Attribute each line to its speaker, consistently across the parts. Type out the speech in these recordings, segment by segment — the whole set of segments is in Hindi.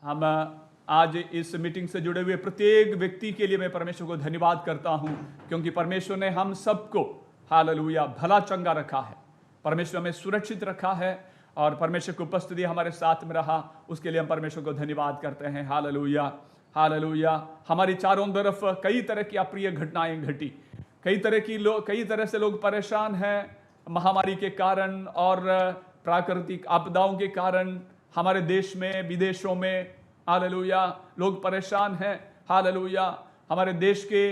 Speaker 1: हम आज इस मीटिंग से जुड़े हुए प्रत्येक व्यक्ति के लिए मैं परमेश्वर को धन्यवाद करता हूं, क्योंकि परमेश्वर ने हम सबको हालेलुया भला चंगा रखा है। परमेश्वर हमें सुरक्षित रखा है और परमेश्वर की उपस्थिति हमारे साथ में रहा, उसके लिए हम परमेश्वर को धन्यवाद करते हैं। Hallelujah hallelujah. हमारी चारों तरफ कई तरह की अप्रिय घटनाएं घटी, कई तरह से लोग परेशान हैं महामारी के कारण और प्राकृतिक आपदाओं के कारण। हमारे देश में विदेशों में हालेलुया लोग परेशान हैं। हालेलुया हमारे देश के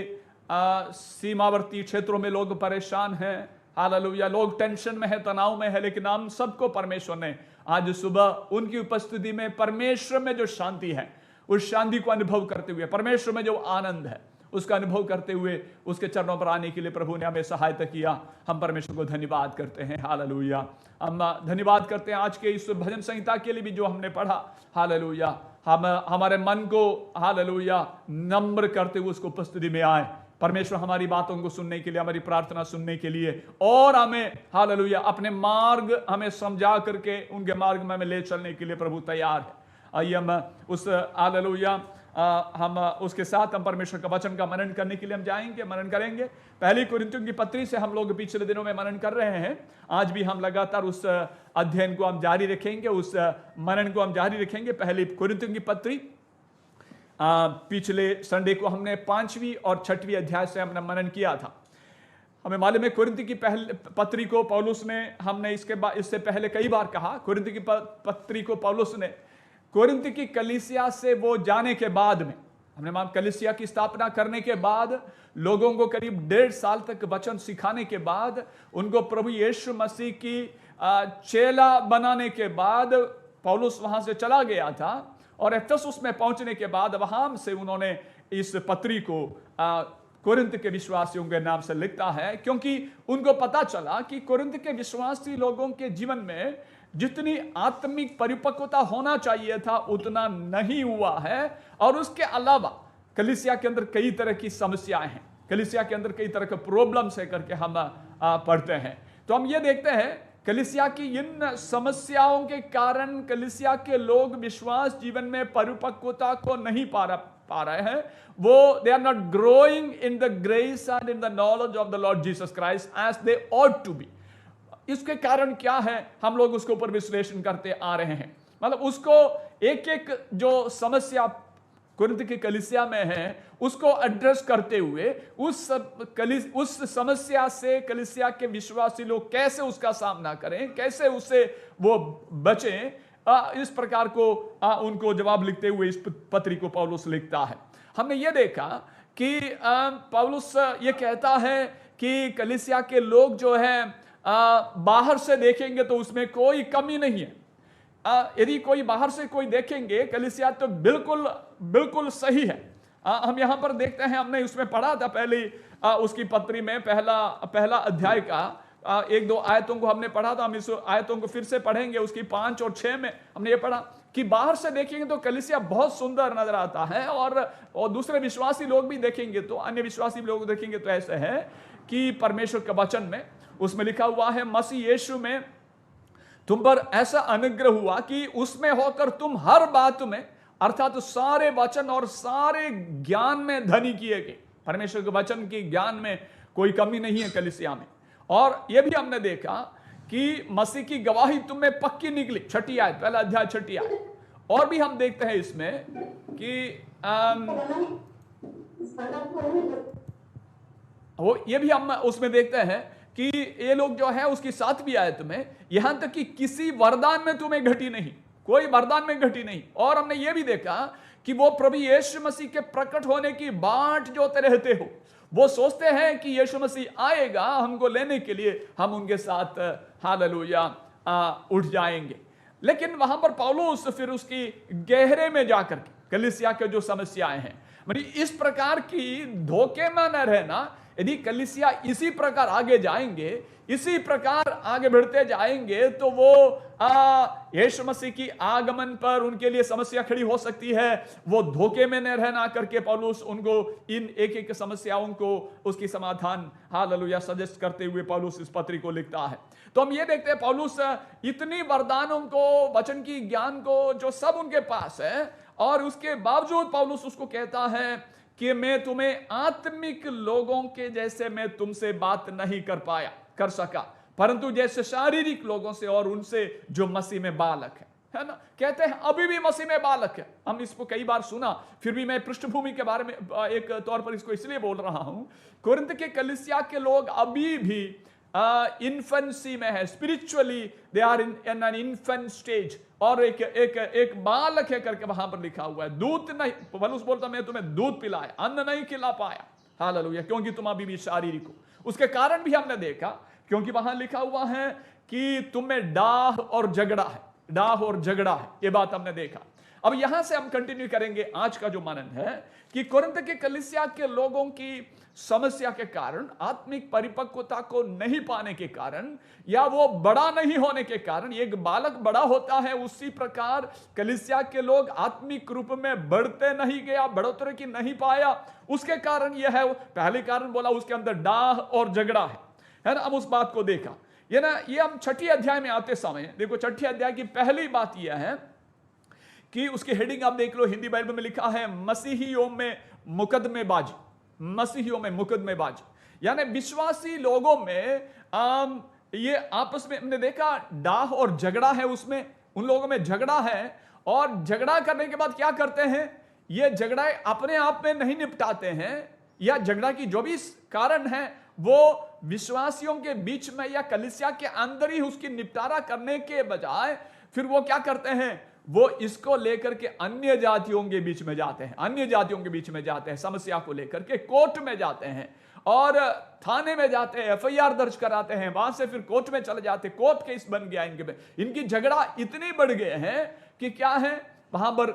Speaker 1: सीमावर्ती क्षेत्रों में लोग परेशान हैं। हालेलुया लोग टेंशन में है, तनाव में है, लेकिन हम सबको परमेश्वर ने आज सुबह उनकी उपस्थिति में परमेश्वर में जो शांति है उस शांति को अनुभव करते हुए, परमेश्वर में जो आनंद है उसका अनुभव करते हुए उसके चरणों पर आने के लिए प्रभु ने हमें सहायता किया। हम परमेश्वर को धन्यवाद करते हैं। हालेलुया। हम धन्यवाद करते हैं आज के इस भजन संहिता के लिए भी जो हमने पढ़ा। हालेलुया हम हमारे मन को हालेलुया नम्र करते हुए उसको उपस्थिति में आए। परमेश्वर हमारी बातों को सुनने के लिए, हमारी प्रार्थना सुनने के लिए और हमें हालेलुया अपने मार्ग हमें समझा करके उनके मार्ग में हमें ले चलने के लिए प्रभु तैयार है। आइए हम उस हालेलुया हम उसके साथ हम परमेश्वर का वचन का मनन करने के लिए हम जाएंगे, मनन करेंगे। पहली कुरिन्थियों की पत्री से हम लोग पिछले दिनों में मनन कर रहे हैं। आज भी हम लगातार उस अध्ययन को हम जारी रखेंगे, उस मनन को हम जारी रखेंगे। पहली कुरिन्थियों की पत्री पिछले संडे को हमने 5वीं और 6वीं अध्याय से हमने मनन किया था। हमें मालूम है कुरिन्थ की पहली पत्री को पौलुस ने, हमने इससे पहले कई बार कहा, कुरिन्थ की पत्री को पौलुस ने कोरिन्थ की कलीसिया से वो जाने के बाद में, हमने कलीसिया की स्थापना करने के बाद लोगों को करीब 1.5 साल तक वचन सिखाने के बाद, उनको प्रभु यीशु मसीह की चेला बनाने के बाद पौलुस वहां से चला गया था और एफेसुस में पहुंचने के बाद वहां से उन्होंने इस पत्री को कोरिन्थ के विश्वासियों के नाम से लिखता है, क्योंकि उनको पता चला कि कोरिन्थ के विश्वासी लोगों के जीवन में जितनी आत्मिक परिपक्वता होना चाहिए था उतना नहीं हुआ है। और उसके अलावा कलीसिया के अंदर कई तरह की समस्याएं हैं, कलीसिया के अंदर कई तरह के प्रॉब्लम्स है करके हम पढ़ते हैं। तो हम ये देखते हैं कलीसिया की इन समस्याओं के कारण कलीसिया के लोग विश्वास जीवन में परिपक्वता को नहीं पा रहे हैं। वो they are not growing in the grace and in the knowledge of the Lord Jesus Christ as they ought to be. इसके कारण क्या है, हम लोग उसके ऊपर विश्लेषण करते आ रहे हैं। मतलब उसको एक एक जो समस्या कोरिन्थ की कलीसिया में है उसको एड्रेस करते हुए उस समस्या से कलीसिया के विश्वासी लोग कैसे उसका सामना करें, कैसे उससे वो बचें, इस प्रकार को उनको जवाब लिखते हुए इस पत्री को पौलुस लिखता है। हमने ये देखा कि पौलुस ये कहता है कि कलीसिया के लोग जो है बाहर से देखेंगे तो उसमें कोई कमी नहीं है। यदि कोई बाहर से कोई देखेंगे कलीसिया तो बिल्कुल बिल्कुल सही है। हम यहां पर देखते हैं, हमने उसमें पढ़ा था पहले उसकी पत्री में पहला अध्याय का 1-2 आयतों को हमने पढ़ा था। हम इस आयतों को फिर से पढ़ेंगे। उसकी 5 और 6 में हमने ये पढ़ा कि बाहर से देखेंगे तो कलीसिया बहुत सुंदर नजर आता है और दूसरे विश्वासी लोग भी देखेंगे तो, अन्य विश्वासी लोग देखेंगे तो ऐसे है कि परमेश्वर के वचन में उसमें लिखा हुआ है, मसीह यीशु में तुम पर ऐसा अनुग्रह हुआ कि उसमें होकर तुम हर बात में अर्थात सारे वचन और सारे ज्ञान में धनी किए गए। परमेश्वर के वचन की ज्ञान में कोई कमी नहीं है कलीसिया में। और यह भी हमने देखा कि मसीह की गवाही तुम में पक्की निकली। 6ठी आयत, पहला अध्याय 6ठी आयत। और भी हम देखते हैं इसमें कि वो ये भी हम उसमें देखते हैं कि ये लोग जो है उसकी 7वीं आयत में यहां तक कि किसी वरदान में तुम्हें घटी नहीं, कोई वरदान में घटी नहीं। और हमने ये भी देखा कि वो प्रभु यीशु मसीह के प्रकट होने की बाट जोते रहते हो। वो सोचते हैं कि यीशु मसीह आएगा हमको लेने के लिए, हम उनके साथ हालेलुया उठ जाएंगे। लेकिन वहां पर पौलुस फिर उसकी गहरे में जाकर के कलीसिया के जो समस्याएं हैं, मतलब इस प्रकार की धोखे में न रहना। यदि कलीसिया इसी प्रकार आगे जाएंगे, इसी प्रकार आगे बढ़ते जाएंगे तो वो यीशु मसीह की आगमन पर उनके लिए समस्या खड़ी हो सकती है। वो धोखे में न रहना करके पौलुस उनको इन एक एक समस्याओं को उसकी समाधान हालेलुया सजेस्ट करते हुए पौलुस इस पत्री को लिखता है। तो हम ये देखते हैं पौलुस इतनी वरदानों को, वचन की ज्ञान को जो सब उनके पास है, और उसके बावजूद पौलुस उसको कहता है कि मैं तुम्हें आत्मिक लोगों के जैसे मैं तुमसे बात नहीं कर सका, परंतु जैसे शारीरिक लोगों से और उनसे जो मसीह में बालक है ना। कहते हैं अभी भी मसीह में बालक है। हम इसको कई बार सुना, फिर भी मैं पृष्ठभूमि के बारे में एक तौर पर इसको इसलिए बोल रहा हूं। कुरिन्थ के कलीसिया के लोग अभी भी इन्फेंसी में है, spiritually they are in an infant stage, और एक बालक है करके वहां पर लिखा हुआ है। दूध नहीं, पौलुस बोलता मैं तुम्हें दूध पिलाया, अन्न नहीं खिला पाया, हालेलुया, क्योंकि तुम अभी भी शारीरिक हो। उसके कारण भी हमने देखा, क्योंकि वहां लिखा हुआ है कि तुम में डाह और झगड़ा है, डाह और झगड़ा है, ये बात हमने देखा। अब यहां से हम कंटिन्यू करेंगे आज का जो मनन है कि कुरिन्थ के कलीसिया के लोगों की समस्या के कारण, आत्मिक परिपक्वता को नहीं पाने के कारण, या वो बड़ा नहीं होने के कारण, एक बालक बड़ा होता है उसी प्रकार कलीसिया के लोग आत्मिक रूप में बढ़ते नहीं गया, बढ़ोतरी की नहीं पाया। उसके कारण यह है, पहले कारण बोला उसके अंदर डाह और झगड़ा है ना। अब उस बात को देखा, ये ना, ये हम छठी अध्याय में आते समय देखो, छठी अध्याय की पहली बात यह है कि उसकी हेडिंग आप देख लो, हिंदी बाइबल में लिखा है मसीहियों में मुकदमेबाजी। मसीहियों में मुकदमेबाजी यानी विश्वासी लोगों में ये आपस में हमने देखा डाह और झगड़ा है, उसमें उन लोगों में झगड़ा है, और झगड़ा करने के बाद क्या करते हैं, ये झगड़ा अपने आप में नहीं निपटाते हैं, या झगड़ा की जो भी कारण है वो विश्वासियों के बीच में या कलीसिया के अंदर ही उसकी निपटारा करने के बजाय फिर वो क्या करते हैं, वो इसको लेकर के अन्य जातियों के बीच में जाते हैं, अन्य जातियों के बीच में जाते हैं, समस्या को लेकर के कोर्ट में जाते हैं और थाने में जाते हैं, एफआईआर दर्ज कराते हैं, वहां से फिर कोर्ट में चले जाते हैं, कोर्ट केस बन गया इनके पे। इनकी झगड़ा इतनी बढ़ गए हैं कि क्या है, वहां पर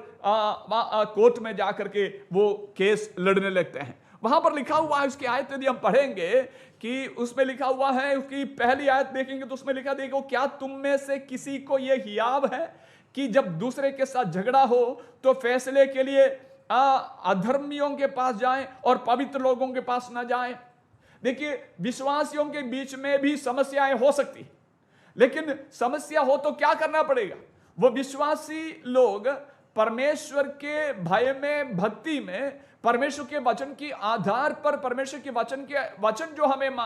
Speaker 1: कोर्ट में जाकर के वो केस लड़ने लगते हैं। वहां पर लिखा हुआ है, उसकी आयत यदि हम पढ़ेंगे कि उसमें लिखा हुआ है, उसकी पहली आयत देखेंगे तो उसमें लिखा, देखो क्या तुम में से किसी को यह हियाव है कि जब दूसरे के साथ झगड़ा हो तो फैसले के लिए अधर्मियों के पास जाएं और पवित्र लोगों के पास ना जाएं। देखिए, विश्वासियों के बीच में भी समस्याएं हो सकती, लेकिन समस्या हो तो क्या करना पड़ेगा, वो विश्वासी लोग परमेश्वर के भय में, भक्ति में, परमेश्वर के वचन के आधार पर, परमेश्वर के वचन जो हमें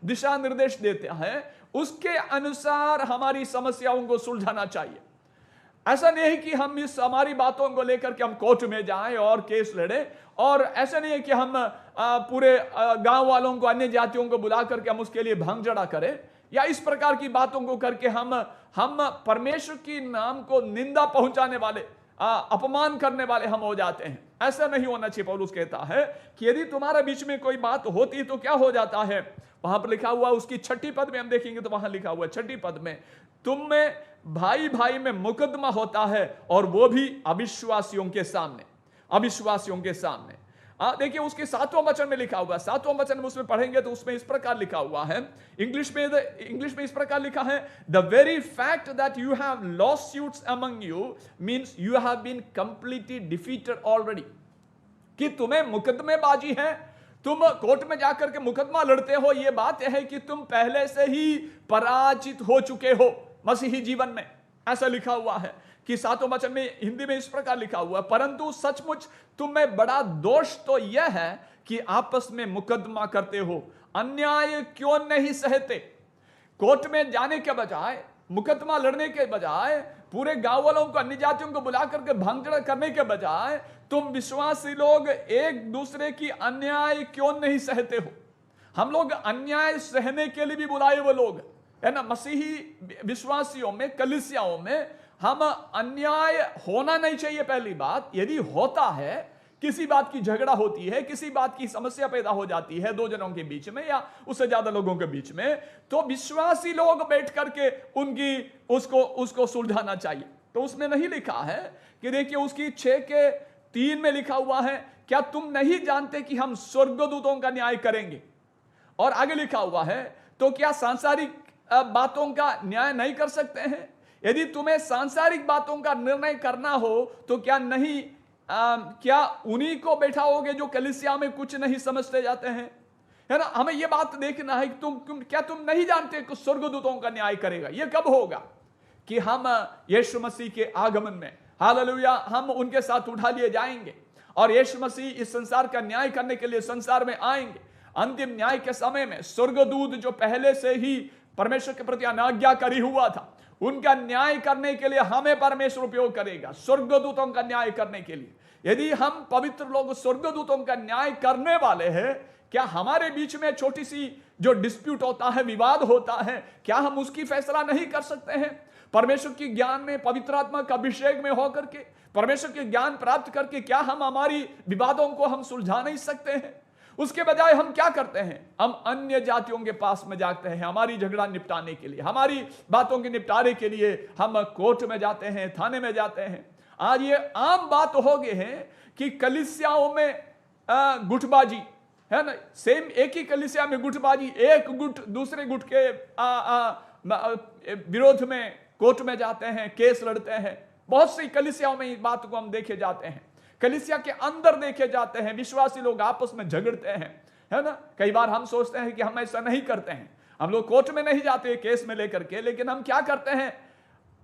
Speaker 1: दिशा निर्देश देते हैं उसके अनुसार हमारी समस्याओं को सुलझाना चाहिए। ऐसा नहीं कि हम इस हमारी बातों को लेकर के हम कोर्ट में जाएं और केस लड़े, और ऐसा नहीं है कि हम पूरे गांव वालों को, अन्य जातियों को बुला करके हम उसके लिए भांगजड़ा करें, या इस प्रकार की बातों को करके हम परमेश्वर की नाम को निंदा पहुंचाने वाले, अपमान करने वाले हम हो जाते हैं। ऐसा नहीं होना चाहिए। पौलुस कहता है कि यदि तुम्हारे बीच में कोई बात होती तो क्या हो जाता है, वहां पर लिखा हुआ, उसकी छठी पद में हम देखेंगे तो वहां लिखा हुआ छठी पद में, तुम में भाई भाई में मुकदमा होता है, और वो भी अविश्वासियों के सामने, अविश्वासियों के सामने। देखिए उसके 7वां वचन में लिखा हुआ, 7वां वचन में उसमें पढ़ेंगे तो उसमें इस प्रकार लिखा हुआ है, इंग्लिश में इस प्रकार लिखा है, the very fact that you have lawsuits among you means you have been completely defeated already. कि तुम्हें मुकदमेबाजी है, तुम कोर्ट में जाकर के मुकदमा लड़ते हो, यह बात है कि तुम पहले से ही पराजित हो चुके हो मसीही जीवन में। ऐसा लिखा हुआ है कि 7वें वचन में हिंदी में इस प्रकार लिखा हुआ है, परंतु सचमुच तुम में बड़ा दोष तो यह है कि आपस में मुकदमा करते हो, अन्याय क्यों नहीं सहते। कोर्ट में जाने के बजाय, मुकदमा लड़ने के बजाय, पूरे गांव वालों को, अन्य जातियों को बुला करके भांगचड़ा करने के बजाय तुम विश्वासी लोग एक दूसरे की अन्याय क्यों नहीं सहते हो। हम लोग अन्याय सहने के लिए भी बुलाए वो लोग है ना। मसीही विश्वासियों में, कलीसियाओं में हम अन्याय होना नहीं चाहिए। पहली बात, यदि होता है, किसी बात की झगड़ा होती है, किसी बात की समस्या पैदा हो जाती है दो जनों के बीच में या उससे ज्यादा लोगों के बीच में, तो विश्वासी लोग बैठ करके उसको सुलझाना चाहिए। तो उसमें नहीं लिखा है कि देखिए उसकी 6:3 में लिखा हुआ है, क्या तुम नहीं जानते कि हम स्वर्गदूतों का न्याय करेंगे। और आगे लिखा हुआ है, तो क्या सांसारिक बातों का न्याय नहीं कर सकते हैं। यदि तुम्हें सांसारिक बातों का निर्णय करना हो तो क्या उन्हीं को बैठाओगे जो कलीसिया में कुछ नहीं समझते जाते हैं, है ना। हमें यह बात देखना है कि क्या तुम नहीं जानते कि स्वर्गदूतों का न्याय करेगा। यह कब होगा कि हम यीशु मसीह के आगमन में, हालेलुया, हम उनके साथ उठा लिए जाएंगे और यीशु मसीह इस संसार का न्याय करने के लिए संसार में आएंगे। अंतिम न्याय के समय में स्वर्गदूत जो पहले से ही परमेश्वर के प्रति अनाज्ञाकारी हुआ था, उनका न्याय करने के लिए हमें परमेश्वर उपयोग करेगा, स्वर्गदूतों का न्याय करने के लिए। यदि हम पवित्र लोग स्वर्गदूतों का न्याय करने वाले हैं, क्या हमारे बीच में छोटी सी जो डिस्प्यूट होता है, विवाद होता है, क्या हम उसकी फैसला नहीं कर सकते हैं? परमेश्वर के ज्ञान में, पवित्र आत्मा का अभिषेक में होकर के, परमेश्वर के ज्ञान प्राप्त करके क्या हम हमारी विवादों को हम सुलझा नहीं सकते हैं? उसके बजाय हम क्या करते हैं? हम अन्य जातियों के पास में जाते हैं हमारी झगड़ा निपटाने के लिए, हमारी बातों के निपटारे के लिए हम कोर्ट में जाते हैं, थाने में जाते हैं। आज ये आम बात हो गई है कि कलीसियाओं में गुटबाजी है ना, सेम एक ही कलीसिया में गुटबाजी, एक गुट दूसरे गुट के विरोध में कोर्ट में जाते हैं, केस लड़ते हैं। बहुत सी कलीसियाओं में इस बात को हम देखे जाते हैं, कलीसिया के अंदर देखे जाते हैं। विश्वासी लोग आपस में झगड़ते हैं, है ना। कई बार हम सोचते हैं कि हम ऐसा नहीं करते हैं, हम लोग कोर्ट में नहीं जाते केस में लेकर के, लेकिन हम क्या करते हैं,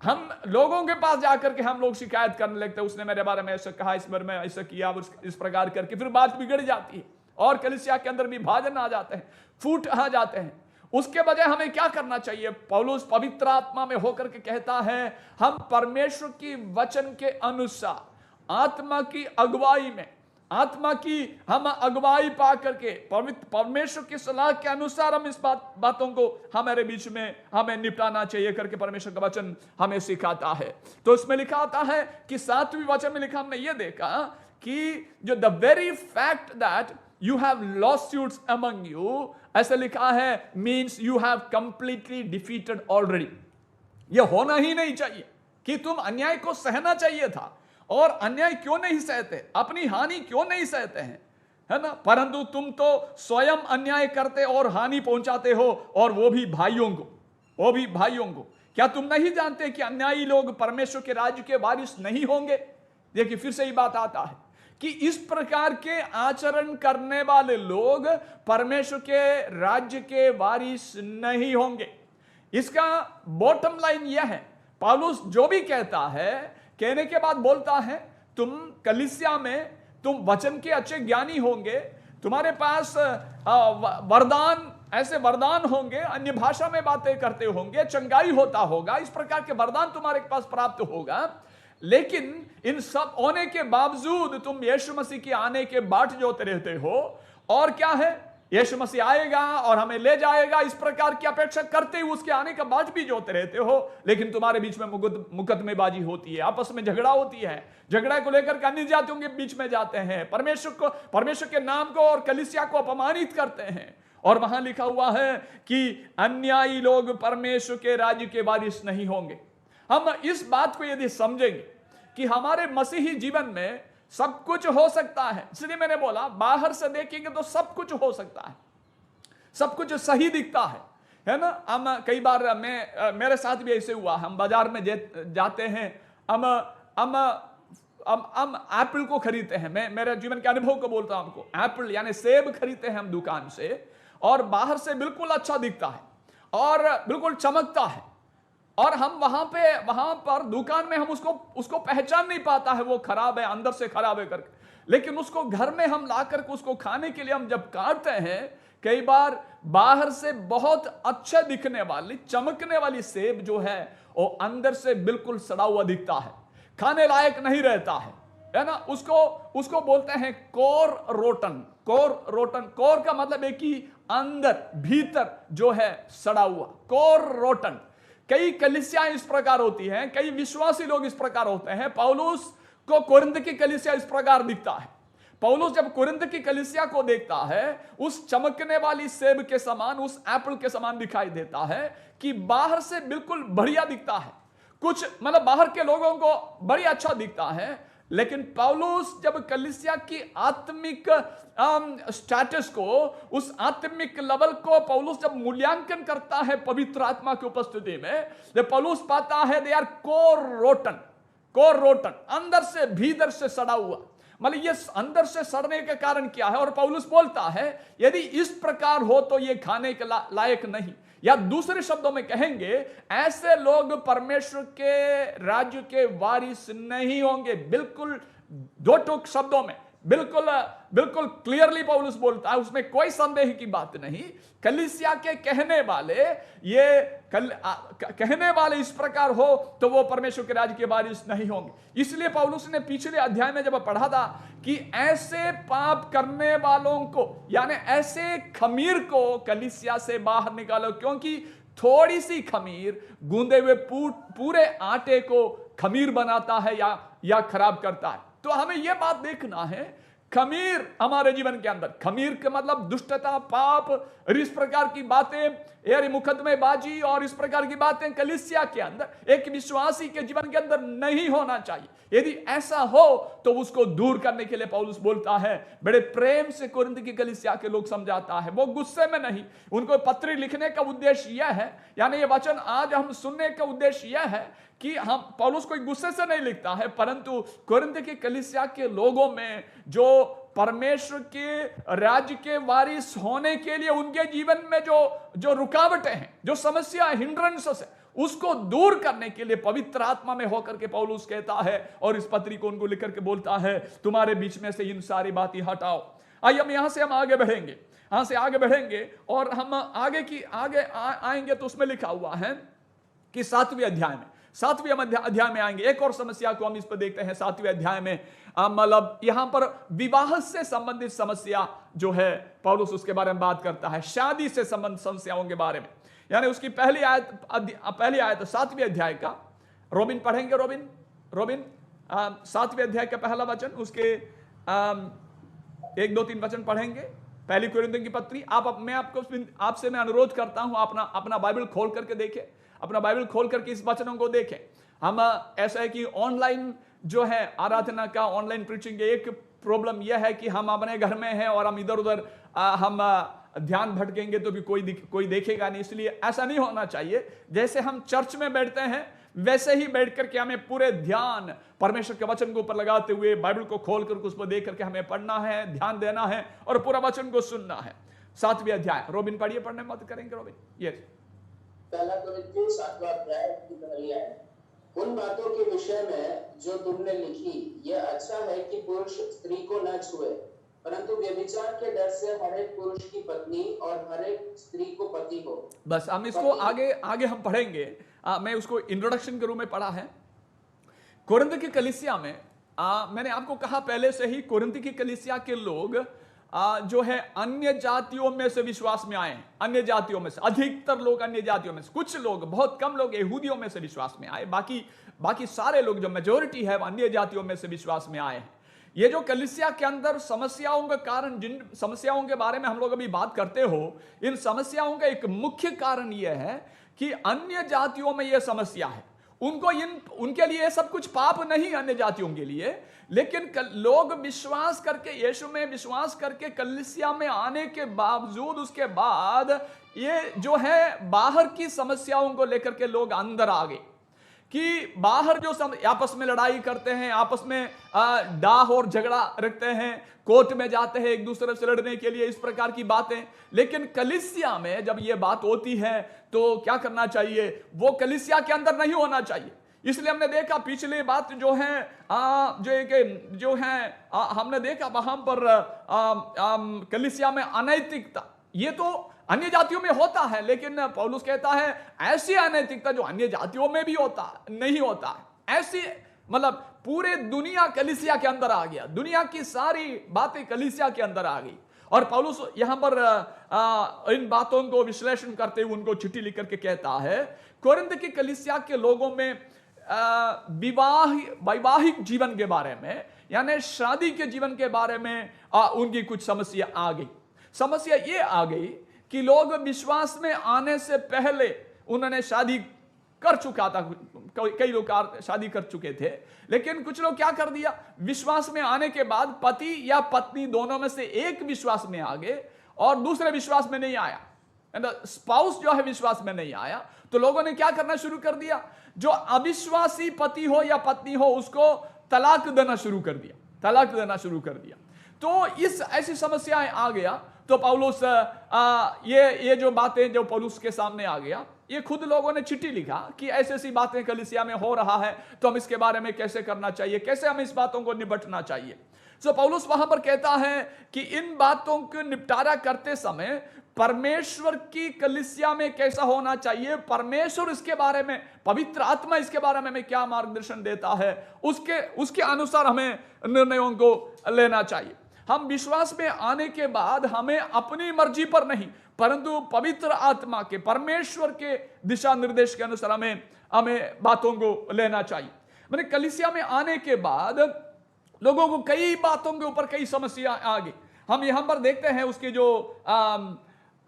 Speaker 1: हम लोगों के पास जाकर के हम लोग शिकायत करने लगते हैं, उसने मेरे बारे में ऐसा कहा, इस बारे में ऐसा किया, इस प्रकार करके फिर बात बिगड़ जाती है और कलीसिया के अंदर विभाजन आ जाते हैं, फूट आ जाते हैं। उसके बजाय हमें क्या करना चाहिए? पौलुस पवित्र आत्मा में होकर के कहता है, हम परमेश्वर की वचन के अनुसार आत्मा की अगुवाई में, आत्मा की हम अगुवाई पा करके परमेश्वर की सलाह के अनुसार हम इस बातों को हमारे बीच में हमें निपटाना चाहिए करके परमेश्वर का वचन हमें सिखाता है। तो इसमें लिखा आता है कि 7वीं वचन में लिखा, हमने ये देखा कि जो the very fact that you have lawsuits among you, ऐसा लिखा है, means you have completely defeated already. यह होना ही नहीं चाहिए कि तुम अन्याय को सहना चाहिए था, और अन्याय क्यों नहीं सहते, अपनी हानि क्यों नहीं सहते हैं, है ना। परंतु तुम तो स्वयं अन्याय करते और हानि पहुंचाते हो, और वो भी भाइयों को। क्या तुम नहीं जानते कि अन्यायी लोग परमेश्वर के राज्य के वारिस नहीं होंगे? देखिए फिर से ही बात आता है कि इस प्रकार के आचरण करने वाले लोग परमेश्वर के राज्य के वारिस नहीं होंगे। इसका बॉटम लाइन यह है, पौलुस जो भी कहता है, कहने के बाद बोलता है, तुम कलीसिया में तुम वचन के अच्छे ज्ञानी होंगे, तुम्हारे पास वरदान, ऐसे वरदान होंगे, अन्य भाषा में बातें करते होंगे, चंगाई होता होगा, इस प्रकार के वरदान तुम्हारे पास प्राप्त होगा। लेकिन इन सब होने के बावजूद तुम यीशु मसीह के आने के बाट जोते रहते हो, और क्या है, यीशु मसीह आएगा और हमें ले जाएगा, इस प्रकार की अपेक्षा करते हुए उसके आने का बाट भी जोते रहते हो। लेकिन तुम्हारे बीच में मुकदमेबाजी होती है, आपस में झगड़ा होती है, झगड़ा को लेकर अन्य जातियों के बीच में जाते हैं, परमेश्वर के नाम को और कलीसिया को अपमानित करते हैं। और वहां लिखा हुआ है कि अन्यायी लोग परमेश्वर के राज्य के वारिस नहीं होंगे। हम इस बात को यदि समझेंगे कि हमारे मसीही जीवन में सब कुछ हो सकता है, इसलिए मैंने बोला बाहर से देखेंगे तो सब कुछ हो सकता है, सब कुछ सही दिखता है ना। हम कई बार मेरे साथ भी ऐसे हुआ, हम बाजार में जाते हैं, हम एप्पल को खरीदते हैं, मैं मेरे जीवन के अनुभव को बोलता हूं आपको, एप्पल यानी सेब खरीदते हैं हम दुकान से, और बाहर से बिल्कुल अच्छा दिखता है और बिल्कुल चमकता है, और हम वहां पर दुकान में हम उसको पहचान नहीं पाता है, वो खराब है, अंदर से खराब है करके। लेकिन उसको घर में हम ला करके उसको खाने के लिए हम जब काटते हैं, कई बार बाहर से बहुत अच्छा दिखने वाली, चमकने वाली सेब जो है वो अंदर से बिल्कुल सड़ा हुआ दिखता है, खाने लायक नहीं रहता है ना। उसको बोलते हैं कोर रोटन। कोर का मतलब है कि अंदर भीतर जो है सड़ा हुआ, कोर रोटन। कई कलीसियाएं इस प्रकार होती हैं, कई विश्वासी लोग इस प्रकार होते हैं। पौलुस को कोरिन्थ की कलीसिया इस प्रकार दिखता है। पौलुस जब कोरिन्थ की कलीसिया को देखता है, उस चमकने वाली सेब के समान, उस एप्पल के समान दिखाई देता है कि बाहर से बिल्कुल बढ़िया दिखता है, कुछ मतलब बाहर के लोगों को बड़ी अच्छा दिखता है। लेकिन पौलुस जब कलीसिया की आत्मिक स्टेटस को, उस आत्मिक लेवल को पौलुस जब मूल्यांकन करता है पवित्र आत्मा की उपस्थिति में, जब पौलुस पाता है दे आर कोर रोटन, अंदर से भीतर से सड़ा हुआ। मतलब ये अंदर से सड़ने का कारण क्या है? और पौलुस बोलता है यदि इस प्रकार हो तो ये खाने के लायक नहीं, या दूसरे शब्दों में कहेंगे ऐसे लोग परमेश्वर के राज्य के वारिस नहीं होंगे। बिल्कुल दो टूक शब्दों में बिल्कुल बिल्कुल क्लियरली पौलुस बोलता है, उसमें कोई संदेह की बात नहीं। कलीसिया के कहने वाले इस प्रकार हो तो वो परमेश्वर के राज्य के वारिस नहीं होंगे। इसलिए पौलुस ने पिछले अध्याय में जब पढ़ा था कि ऐसे पाप करने वालों को, यानी ऐसे खमीर को कलीसिया से बाहर निकालो, क्योंकि थोड़ी सी खमीर गूंदे हुए पूरे आटे को खमीर बनाता है या खराब करता है। तो हमें यह बात देखना है, खमीर हमारे जीवन के अंदर, खमीर का मतलब दुष्टता, पाप और इस प्रकार की बातें, यानी मुकदमेबाजी और इस प्रकार की बातें कलीसिया के अंदर, एक विश्वासी के जीवन के अंदर नहीं होना चाहिए। यदि ऐसा हो तो उसको दूर करने के लिए पौलुस बोलता है, बड़े प्रेम से कोरिन्थ की कलीसिया के लोग समझाता है, वो गुस्से में नहीं। उनको पत्री लिखने का उद्देश्य यह है, यानी ये वचन आज हम सुनने का उद्देश्य यह है कि हम, पौलुस कोई गुस्से से नहीं लिखता है, परंतु कोरिन्थ की कलीसिया के लोगों में जो परमेश्वर के राज्य के वारिस होने के लिए उनके जीवन में जो रुकावटें हैं, जो समस्या हिंड्रेंसेस है, उसको दूर करने के लिए पवित्र आत्मा में होकर के पौलुस कहता है और इस पत्री को उनको लिख करके बोलता है, तुम्हारे बीच में से इन सारी बातें हटाओ। आइए हम यहां से आगे बढ़ेंगे और हम आगे आएंगे तो उसमें लिखा हुआ है कि 7वें अध्याय में आएंगे। एक और समस्या को हम इस पर देखते हैं 7वें अध्याय में, मतलब यहां पर विवाह से संबंधित समस्या जो है पौलुस उसके बारे में बात करता है, शादी से संबंधित समस्याओं के बारे में। यानी उसकी पहली आयत 7वें अध्याय का, रोबिन पढ़ेंगे, रोबिन 7वें अध्याय का पहला वचन, उसके 1, 2, 3 वचन पढ़ेंगे। पहली कोरिन्थियों की पत्री। मैं आपसे अनुरोध करता हूं अपना बाइबल खोल करके देखें, अपना बाइबल खोल करके इस वचनों को देखें। हम ऐसा है कि ऑनलाइन जो है आराधना का, ऑनलाइन प्रीचिंग, एक प्रॉब्लम यह है कि हम अपने घर में हैं और हम इधर उधर हम ध्यान भटकेंगे तो भी कोई देखेगा नहीं। इसलिए ऐसा नहीं होना चाहिए। जैसे हम चर्च में बैठते हैं वैसे ही बैठ करके हमें पूरे ध्यान परमेश्वर के वचन को ऊपर लगाते हुए बाइबल को खोल करके उस पर देख करके हमें पढ़ना है, ध्यान देना है और पूरा वचन को सुनना है। 7वें अध्याय, रोबिन पढ़िए, पढ़ने मत करेंगे रोबिन। यस,
Speaker 2: पहला कोरिन्थियों 7वां अध्याय की पहली आयत। उन बातों के विषय में जो तुमने लिखी, यह अच्छा है कि पुरुष स्त्री को न छुए, परंतु व्यभिचार के डर से हर एक पुरुष की पत्नी और हर एक स्त्री को पति हो।
Speaker 1: बस हम इसको आगे हम पढ़ेंगे। मैं उसको इंट्रोडक्शन के रूप में पढ़ा है। कोरिन्थ की कलीसिया में मैंने आपको कहा पहले से ही, कोरिन्थ की कलीसिया के लोग जो है अन्य जातियों में से विश्वास में आए। अन्य जातियों में से अधिकतर लोग अन्य जातियों में से, कुछ लोग, बहुत कम लोग यहूदियों में से विश्वास में आए, बाकी सारे लोग, जो मेजोरिटी है, अन्य जातियों में से विश्वास में आए हैं। ये जो कलीसिया के अंदर समस्याओं का कारण, जिन समस्याओं के बारे में हम लोग अभी बात करते हो, इन समस्याओं का एक मुख्य कारण यह है कि अन्य जातियों में यह समस्या है। उनके लिए ये सब कुछ पाप नहीं, अन्य जातियों के लिए, लेकिन लोग विश्वास करके, यीशु में विश्वास करके कलीसिया में आने के बावजूद, उसके बाद ये जो है बाहर की समस्याओं को लेकर के लोग अंदर आ गए कि बाहर जो आपस में लड़ाई करते हैं, आपस में डाह और झगड़ा रखते हैं, कोर्ट में जाते हैं एक दूसरे से लड़ने के लिए, इस प्रकार की बातें। लेकिन कलीसिया में जब ये बात होती है तो क्या करना चाहिए? वो कलीसिया के अंदर नहीं होना चाहिए। इसलिए हमने देखा पिछले बात जो है हमने देखा वहां पर कलीसिया में अनैतिकता, ये तो अन्य जातियों में होता है, लेकिन पौलुस कहता है ऐसी अनैतिकता जो अन्य जातियों में भी नहीं होता है, ऐसी, मतलब पूरे दुनिया कलीसिया के अंदर आ गया, दुनिया की सारी बातें कलीसिया के अंदर आ गई। और पौलुस यहां पर इन बातों को विश्लेषण करते हुए उनको चिट्ठी लिख करके कहता है, कोरिन्थ की कलीसिया के लोगों में वैवाहिक जीवन के बारे में, यानी शादी के जीवन के बारे में उनकी कुछ समस्या आ गई। समस्या ये आ गई कि लोग विश्वास में आने से पहले उन्होंने शादी कर चुका था, कई लोग शादी कर चुके थे, लेकिन कुछ लोग क्या कर दिया, विश्वास में आने के बाद पति या पत्नी दोनों में से एक विश्वास में आ गए और दूसरे विश्वास में नहीं आया, स्पाउस जो है विश्वास में नहीं आया, तो लोगों ने क्या करना शुरू कर दिया, जो अविश्वासी पति हो या पत्नी हो उसको तलाक देना शुरू कर दिया। तलाक देना शुरू कर दिया। तो इस ऐसी समस्याएं आ गया, तो पौलुस ये जो बातें जो पौलुस के सामने आ गया, ये खुद लोगों ने चिट्ठी लिखा कि ऐसी ऐसी बातें कलीसिया में हो रहा है, तो हम इसके बारे में कैसे करना चाहिए, कैसे हम इस बातों को निपटना चाहिए। तो पौलुस वहां पर कहता है कि इन बातों को निपटारा करते समय परमेश्वर की कलीसिया में कैसा होना चाहिए, परमेश्वर इसके बारे में, पवित्र आत्मा इसके बारे में हमें क्या मार्गदर्शन देता है, उसके अनुसार हमें निर्णयों को लेना चाहिए। हम विश्वास में आने के बाद हमें अपनी मर्जी पर नहीं, परंतु पवित्र आत्मा के, परमेश्वर के दिशा निर्देश के अनुसार हमें बातों को लेना चाहिए। मैंने कलीसिया में आने के बाद लोगों को कई बातों के ऊपर कई समस्या आ गई। हम यहां पर देखते हैं उसके जो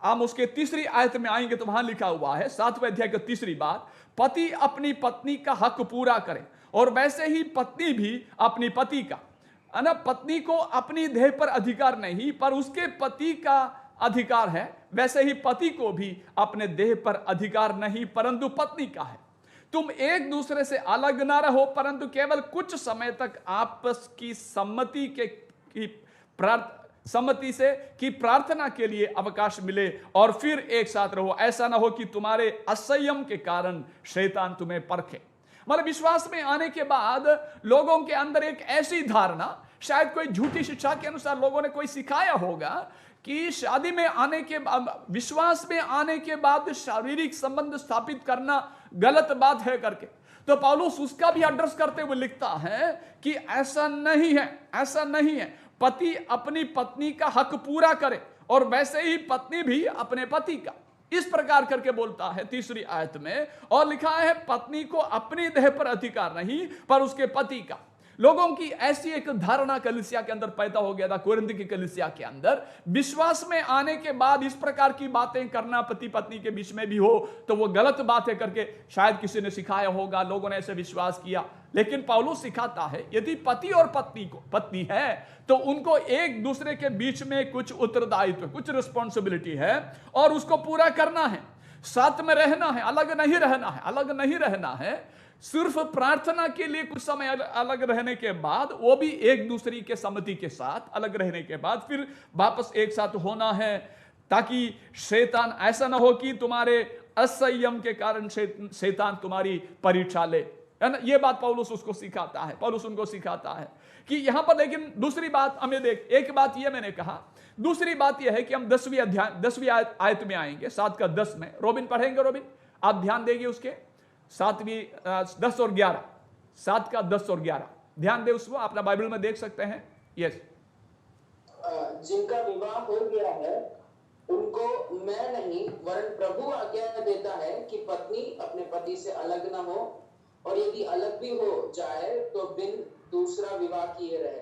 Speaker 1: हम उसके तीसरी आयत में आएंगे तो वहां लिखा हुआ है 7वें अध्याय की तीसरी बात, पति अपनी पत्नी का हक पूरा करे और वैसे ही पत्नी भी अपनी पति का, है ना। पत्नी को अपनी देह पर अधिकार नहीं, पर उसके पति का अधिकार है। वैसे ही पति को भी अपने देह पर अधिकार नहीं, परंतु पत्नी का है। तुम एक दूसरे से अलग ना रहो, परंतु केवल कुछ समय तक आपस की सम्मति से कि प्रार्थना के लिए अवकाश मिले और फिर एक साथ रहो। ऐसा ना हो कि तुम्हारे असंयम के कारण शैतान तुम्हें परखे। मतलब विश्वास में आने के बाद लोगों के अंदर एक ऐसी धारणा, शायद कोई झूठी शिक्षा के अनुसार लोगों ने कोई सिखाया होगा कि शादी में आने के बाद, विश्वास में आने के बाद शारीरिक संबंध स्थापित करना गलत बात है करके। तो पौलुस उसका भी एड्रेस करते हुए लिखता है कि ऐसा नहीं है, ऐसा नहीं है। पति अपनी पत्नी का हक पूरा करे और वैसे ही पत्नी भी अपने पति का, इस प्रकार करके बोलता है तीसरी आयत में। और लिखा है पत्नी को अपनी देह पर अधिकार नहीं, पर उसके पति का। लोगों की ऐसी एक धारणा कलीसिया के अंदर पैदा हो गया था, कोरिन्थ की कलीसिया के अंदर। विश्वास में आने के बाद इस प्रकार की बातें करना पति पत्नी के बीच में भी हो तो वो गलत बात है करके शायद किसी ने सिखाया होगा, लोगों ने ऐसे विश्वास किया। लेकिन पौलुस सिखाता है यदि पति और पत्नी है तो उनको एक दूसरे के बीच में कुछ उत्तरदायित्व, कुछ रिस्पॉन्सिबिलिटी है और उसको पूरा करना है। साथ में रहना है, अलग नहीं रहना है, अलग नहीं रहना है। सिर्फ प्रार्थना के लिए कुछ समय अलग रहने के बाद, वो भी एक दूसरे के सम्मति के साथ अलग रहने के बाद फिर वापस एक साथ होना है, ताकि शैतान, ऐसा ना हो कि तुम्हारे असंयम के कारण शैतान तुम्हारी परीक्षा ले, है ना। ये बात पौलुस उसको सिखाता है, पौलुस उनको सिखाता है कि यहां पर। लेकिन दूसरी बात हमें देख, एक बात ये मैंने कहा, दूसरी बात यह है कि हम 10वीं आयत में आएंगे, 7 का 10 में। रोबिन पढ़ेंगे, रोबिन आप ध्यान देंगे उसके 7वीं 10 और 11, 7 का 10 और 11 ध्यान दे उसको, अपना बाइबल में देख सकते हैं। यस,
Speaker 2: जिनका विवाह हो गया है उनको मैं नहीं वरन प्रभु आज्ञा देता है कि पत्नी अपने पति से अलग न हो, और यदि अलग भी हो जाए तो बिन दूसरा विवाह किए रहे,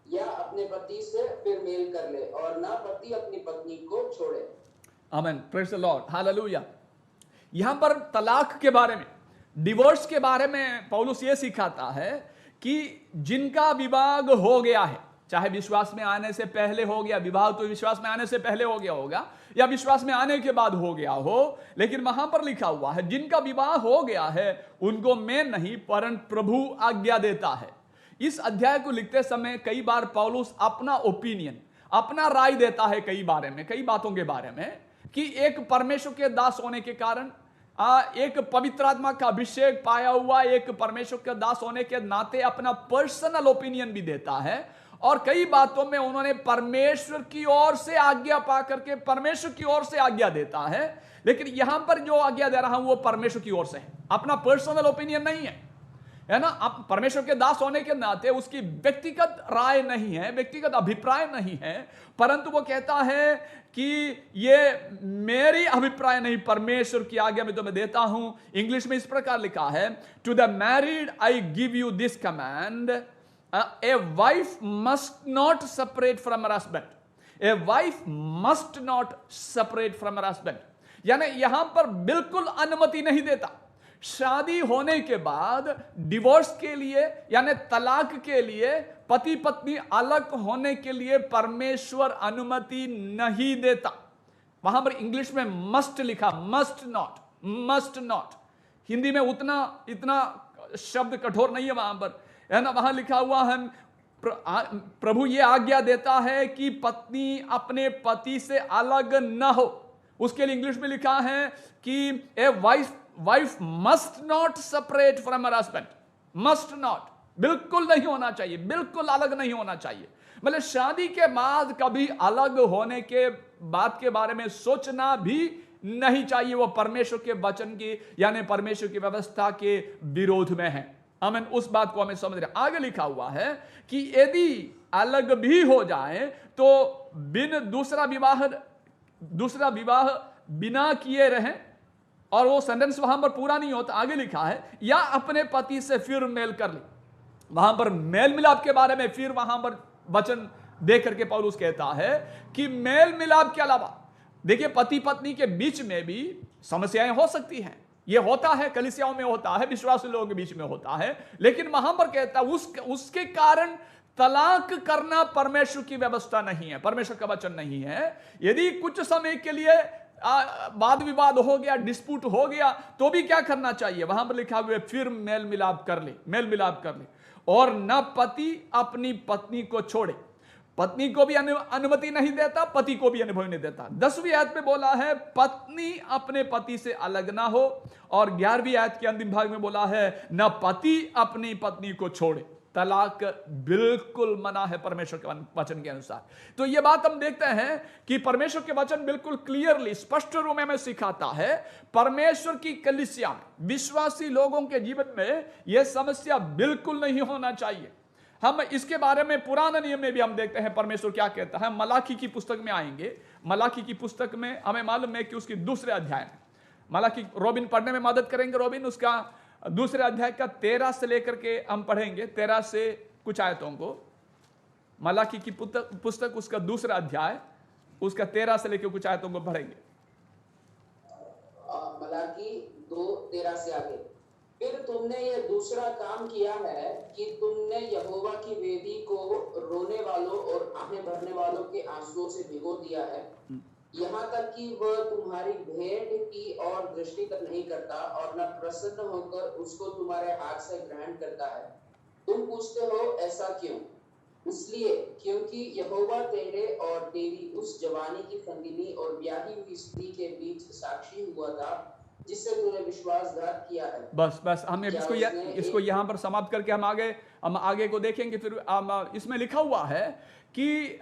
Speaker 2: या अपने पति से फिर मेल कर ले, और ना पति अपनी पत्नी को छोड़े।
Speaker 1: आमीन, प्रेज द लॉर्ड, हालेलुया। यहां पर तलाक के बारे में, डिवोर्स के बारे में पौलुस ये सिखाता है कि जिनका विवाह हो गया है, चाहे विश्वास में आने से पहले हो गया, विवाह तो विश्वास में आने से पहले हो गया होगा या विश्वास में आने के बाद हो गया हो, लेकिन वहां पर लिखा हुआ है जिनका विवाह हो गया है उनको मैं नहीं परंतु प्रभु आज्ञा देता है। इस अध्याय को लिखते समय कई बार पौलुस अपना ओपिनियन, अपना राय देता है कई बातों के बारे में, कि एक परमेश्वर के दास होने के कारण, एक पवित्र आत्मा का अभिषेक पाया हुआ एक परमेश्वर के दास होने के नाते अपना पर्सनल ओपिनियन भी देता है। और कई बातों में उन्होंने परमेश्वर की ओर से आज्ञा पा करके परमेश्वर की ओर से आज्ञा देता है। लेकिन यहां पर जो आज्ञा दे रहा हूं वो परमेश्वर की ओर से है, अपना पर्सनल ओपिनियन नहीं है ना। अब परमेश्वर के दास होने के नाते उसकी व्यक्तिगत राय नहीं है, व्यक्तिगत अभिप्राय नहीं है, परंतु वो कहता है कि ये मेरी अभिप्राय नहीं, परमेश्वर की आज्ञा में तो मैं देता हूं। इंग्लिश में इस प्रकार लिखा है, to the married I give you this command, a wife must not separate from her husband, a wife must not separate from her husband. यानी यहां पर बिल्कुल अनुमति नहीं देता शादी होने के बाद डिवोर्स के लिए, यानी तलाक के लिए, पति पत्नी अलग होने के लिए परमेश्वर अनुमति नहीं देता। वहां पर इंग्लिश में मस्ट लिखा, must not, must not. Hindi में इतना शब्द कठोर नहीं है वहां पर, है ना। वहां लिखा हुआ है प्रभु ये आज्ञा देता है कि पत्नी अपने पति से अलग न हो। उसके लिए इंग्लिश में लिखा है कि ए wife must not separate from her husband, must not, बिल्कुल नहीं होना चाहिए, बिल्कुल अलग नहीं होना चाहिए। मतलब शादी के बाद कभी अलग होने के बात के बारे में सोचना भी नहीं चाहिए। वो परमेश्वर के वचन की यानी परमेश्वर की व्यवस्था के विरोध में है। आमीन। उस बात को हमें समझ रहे। आगे लिखा हुआ है कि यदि अलग भी हो जाए तो दूसरा विवाह बिना किए रहें। और वो सेंटेंस वहां पर पूरा नहीं होता, आगे लिखा है या अपने पति से फिर मेल कर ले। वहां पर मेल मिलाप के बारे में फिर वहां पर वचन दे करके पौलुस कहता है कि मेल मिलाप के अलावा देखिए पति पत्नी के बीच में भी समस्याएं हो सकती हैं। यह होता है, कलीसियाओं में होता है, विश्वासी लोगों के बीच में होता है। लेकिन वहां पर कहता है उसके कारण तलाक करना परमेश्वर की व्यवस्था नहीं है, परमेश्वर का वचन नहीं है। यदि कुछ समय के लिए वाद विवाद हो गया, डिस्प्यूट हो गया, तो भी क्या करना चाहिए? वहां पर लिखा हुआ है फिर मेल मिलाप कर ले। और न पति अपनी पत्नी को छोड़े। पत्नी को भी अनुमति नहीं देता, पति को भी अनुभव नहीं देता। 10वीं आयत में बोला है पत्नी अपने पति से अलग ना हो, और 11वीं आयत के अंतिम भाग में बोला है न पति अपनी पत्नी को छोड़े। तलाक बिल्कुल मना है परमेश्वर के वचन के अनुसार। तो यह बात हम देखते हैं कि परमेश्वर के वचन बिल्कुल क्लियरली, स्पष्ट रूप में हमें सिखाता है परमेश्वर की कलीसिया में, विश्वासी लोगों के जीवन में यह समस्या बिल्कुल नहीं होना चाहिए। हम इसके बारे में पुराने नियम में भी हम देखते हैं परमेश्वर क्या कहता है। मलाकी की पुस्तक में आएंगे। मलाकी की पुस्तक में हमें मालूम है कि उसकी दूसरे अध्याय में, मलाकी रोबिन पढ़ने में मदद करेंगे। रोबिन उसका दूसरे अध्याय का 13 से लेकर के हम पढ़ेंगे, 13 से कुछ आयतों को। मलाकी की पुस्तक उसका दूसरा अध्याय, उसका 13 से लेकर कुछ आयतों को पढ़ेंगे।
Speaker 2: मलाकी 2:13 से आगे। फिर तुमने यह दूसरा काम किया है कि तुमने यहोवा की वेदी को रोने वालों और आहें भरने वालों के आंसुओं से भिगो दिया है, यहाँ तक कि वह तुम्हारी भेंट की और दृष्टि तक नहीं करता और न प्रसन्न होकर उसको तुम्हारे हाथ से ग्रहण करता है। तुम पूछते हो ऐसा क्यों? इसलिए क्योंकि यहोवा तेरे और तेरी उस जवानी की संगिनी और ब्याही हुई स्त्री के बीच साक्षी हुआ था जिससे तूने विश्वासघात किया है।
Speaker 1: बस हम इसको यहाँ पर समाप्त करके हम आगे को देखेंगे। फिर इसमें लिखा हुआ है कि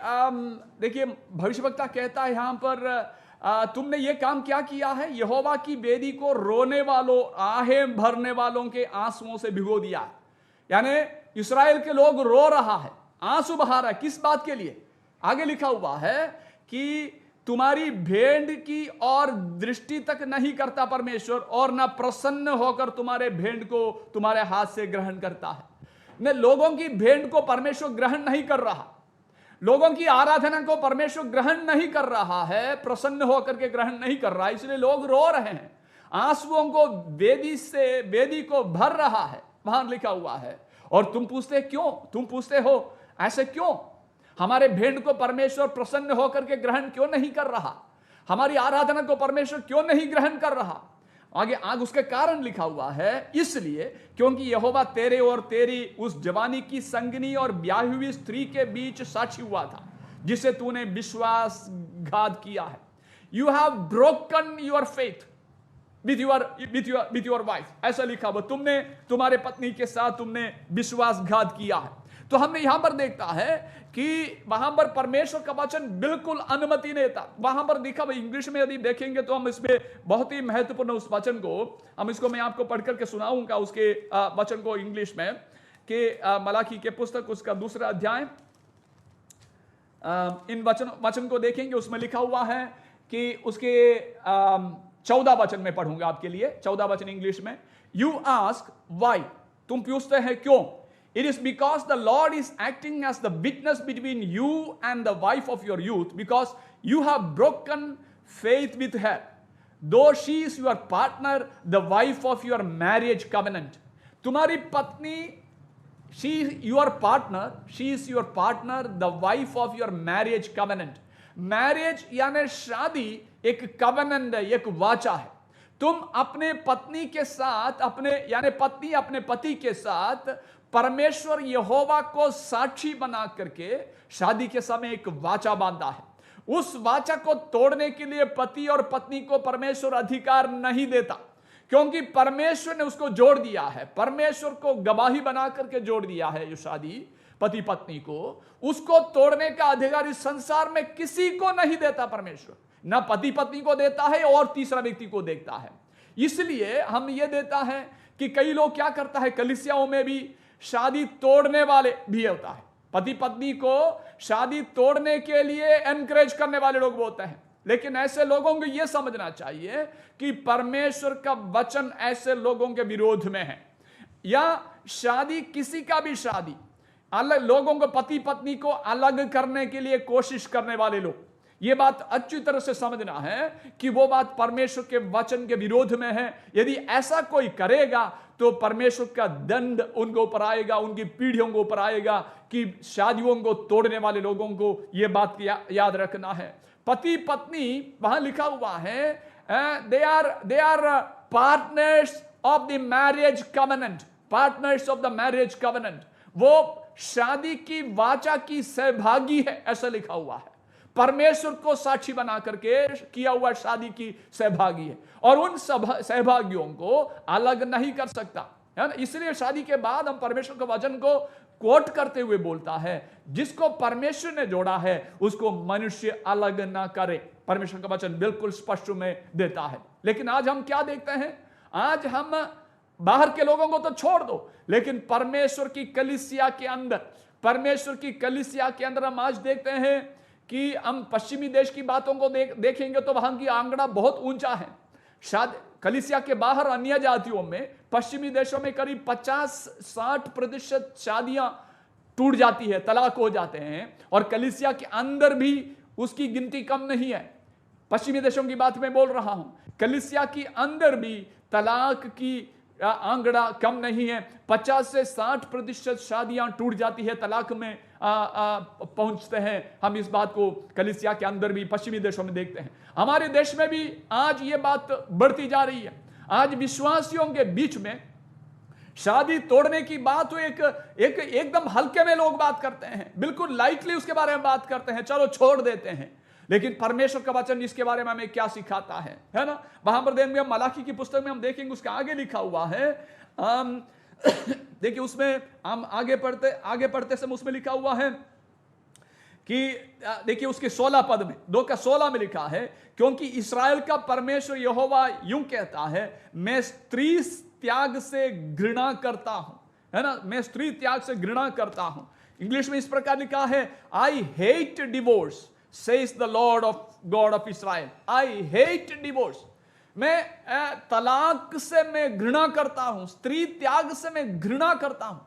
Speaker 1: देखिए भविष्यवक्ता कहता है यहाँ पर तुमने ये काम क्या किया है? यहोवा की वेदी को रोने वालों, आहें भरने वालों के आंसुओं से भिगो दिया। यानी इस्राएल के लोग रो रहा है, आंसू बहा रहा है। किस बात के लिए? आगे लिखा हुआ है कि तुम्हारी भेंट की और दृष्टि तक नहीं करता परमेश्वर, और ना प्रसन्न होकर तुम्हारे भेंट को तुम्हारे हाथ से ग्रहण करता है। ने लोगों की भेंट को परमेश्वर ग्रहण नहीं कर रहा, लोगों की आराधना को परमेश्वर ग्रहण नहीं कर रहा है, प्रसन्न होकर के ग्रहण नहीं कर रहा है। इसलिए लोग रो रहे हैं, आंसुओं को वेदी को भर रहा है, वहां लिखा हुआ है। और तुम पूछते क्यों? तुम पूछते हो ऐसे क्यों? हमारे भेंट को परमेश्वर प्रसन्न होकर के ग्रहण क्यों नहीं कर रहा? हमारी आराधना को परमेश्वर क्यों नहीं ग्रहण कर रहा? आगे उसके कारण लिखा हुआ है, इसलिए क्योंकि यहोवा तेरे और तेरी उस जवानी की संगनी और ब्याही हुई स्त्री के बीच साक्षी हुआ था जिसे तूने विश्वासघात किया है। You have broken your faith with your wife, ऐसा लिखा हुआ। तुमने तुम्हारे पत्नी के साथ तुमने विश्वासघात किया है। तो हमने यहां पर देखता है कि वहां पर परमेश्वर का वचन बिल्कुल अनुमति नहीं देता। वहां पर लिखा हुआ इंग्लिश में यदि देखेंगे तो हम इसमें बहुत ही महत्वपूर्ण उस वचन को मैं आपको पढ़ करके सुनाऊंगा उसके वचन को इंग्लिश में कि मलाकी के पुस्तक उसका दूसरा अध्याय, इन वचन को देखेंगे। उसमें लिखा हुआ है कि उसके 14 वचन में पढ़ूंगा आपके लिए, 14 वचन इंग्लिश में। यू आस्क वाई, तुम पूछते हैं क्यों? It is because the Lord is acting as the witness between you and the wife of your youth, because you have broken faith with her, though she is your partner, the wife of your marriage covenant. तुम्हारी पत्नी, she is your partner, the wife of your marriage covenant. Marriage यानी शादी एक covenant है, एक वाचा है। तुम अपने पत्नी के साथ, अपने यानी पत्नी अपने पति के साथ परमेश्वर यहोवा को साक्षी बना करके शादी के समय एक वाचा बांधा है। उस वाचा को तोड़ने के लिए पति और पत्नी को परमेश्वर अधिकार नहीं देता, क्योंकि परमेश्वर ने उसको जोड़ दिया है। परमेश्वर को गवाही बना करके जोड़ दिया है जो शादी पति पत्नी को, उसको तोड़ने का अधिकार इस संसार में किसी को नहीं देता। परमेश्वर ना पति पत्नी को देता है और तीसरा व्यक्ति को देखता है। इसलिए हम ये देता है कि कई लोग क्या करता है, कलीसियाओं में भी शादी तोड़ने वाले भी होता है। पति पत्नी को शादी तोड़ने के लिए एनकरेज करने वाले लोग होते हैं। लेकिन ऐसे लोगों को यह समझना चाहिए कि परमेश्वर का वचन ऐसे लोगों के विरोध में है। या शादी, किसी का भी शादी, अलग लोगों को, पति पत्नी को अलग करने के लिए कोशिश करने वाले लोग, यह बात अच्छी तरह से समझना है कि वो बात परमेश्वर के वचन के विरोध में है। यदि ऐसा कोई करेगा तो परमेश्वर का दंड उनके ऊपर आएगा, उनकी पीढ़ियों के ऊपर आएगा। कि शादियों को तोड़ने वाले लोगों को यह बात याद रखना है। पति पत्नी, वहां लिखा हुआ है, they are partners of the marriage covenant, partners of the marriage covenant. वो शादी की वाचा की सहभागी है, ऐसा लिखा हुआ है। परमेश्वर को साक्षी बना करके किया हुआ शादी की सहभागी है, और उन सहभागियों को अलग नहीं कर सकता, है ना। इसलिए शादी के बाद हम परमेश्वर के वचन को कोट करते हुए बोलता है, जिसको परमेश्वर ने जोड़ा है उसको मनुष्य अलग ना करे। परमेश्वर का वचन बिल्कुल स्पष्ट में देता है। लेकिन आज हम क्या देखते हैं, आज हम बाहर के लोगों को तो छोड़ दो, लेकिन परमेश्वर की कलीसिया के अंदर, परमेश्वर की कलीसिया के अंदर हम आज देखते हैं कि हम पश्चिमी देश की बातों को देखेंगे तो वहां की आंकड़ा बहुत ऊंचा है। शायद कलीसिया के बाहर अन्य जातियों में, पश्चिमी देशों में करीब 50-60% शादियां टूट जाती है, तलाक हो जाते हैं। और कलीसिया के अंदर भी उसकी गिनती कम नहीं है। पश्चिमी देशों की बात मैं बोल रहा हूं, कलीसिया के अंदर भी तलाक की आंकड़ा कम नहीं है। 50 से 60% शादियां टूट जाती है, तलाक में पहुंचते हैं। हम इस बात को कलीसिया के अंदर भी पश्चिमी देशों में देखते हैं। हमारे देश में भी आज ये बात बढ़ती जा रही है। आज विश्वासियों के बीच में शादी तोड़ने की बात तो एकदम हल्के में लोग बात करते हैं, बिल्कुल लाइटली उसके बारे में बात करते हैं, चलो छोड़ देते हैं। लेकिन परमेश्वर का वचन इसके बारे में हमें क्या सिखाता है ना। वहां पर देखेंगे, मलाकी की पुस्तक में हम देखेंगे, उसके आगे लिखा हुआ है, देखिए उसमें हम आगे पढ़ते समय उसमें लिखा हुआ है कि देखिए उसके 16 पद में, 2:16 में लिखा है, क्योंकि इस्राएल का परमेश्वर यहोवा यूं कहता है, मैं स्त्री त्याग से घृणा करता हूं, है ना। मैं स्त्री त्याग से घृणा करता हूं। इंग्लिश में इस प्रकार लिखा है, I hate divorce says the Lord of God of Israel. I hate divorce. मैं तलाक से मैं घृणा करता हूं, स्त्री त्याग से मैं घृणा करता हूं।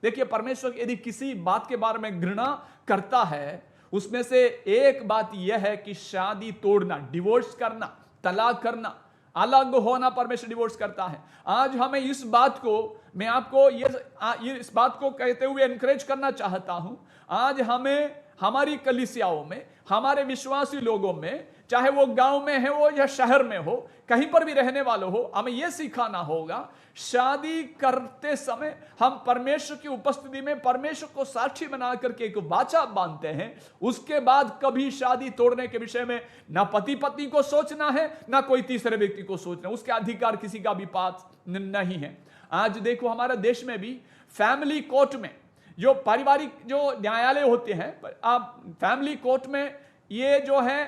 Speaker 1: देखिए परमेश्वर यदि किसी बात के बारे में घृणा करता है, उसमें से एक बात यह है कि शादी तोड़ना, डिवोर्स करना, तलाक करना, अलग होना परमेश्वर डिवोर्स करता है। आज हमें इस बात को, मैं आपको ये इस बात को कहते हुए एनकरेज करना चाहता हूं। आज हमें हमारी कलीसियाओं में, हमारे विश्वासी लोगों में, चाहे वो गांव में है हो या शहर में हो, कहीं पर भी रहने वालों हो, हमें यह सिखाना होगा, शादी करते समय हम परमेश्वर की उपस्थिति में परमेश्वर को साक्षी बना करके एक वाचा बांधते हैं। उसके बाद कभी शादी तोड़ने के विषय में ना पति पत्नी को सोचना है, ना कोई तीसरे व्यक्ति को सोचना, उसके अधिकार किसी का भी पास नहीं है। आज देखो हमारे देश में भी फैमिली कोर्ट में, जो पारिवारिक जो न्यायालय होते हैं, आप फैमिली कोर्ट में ये जो है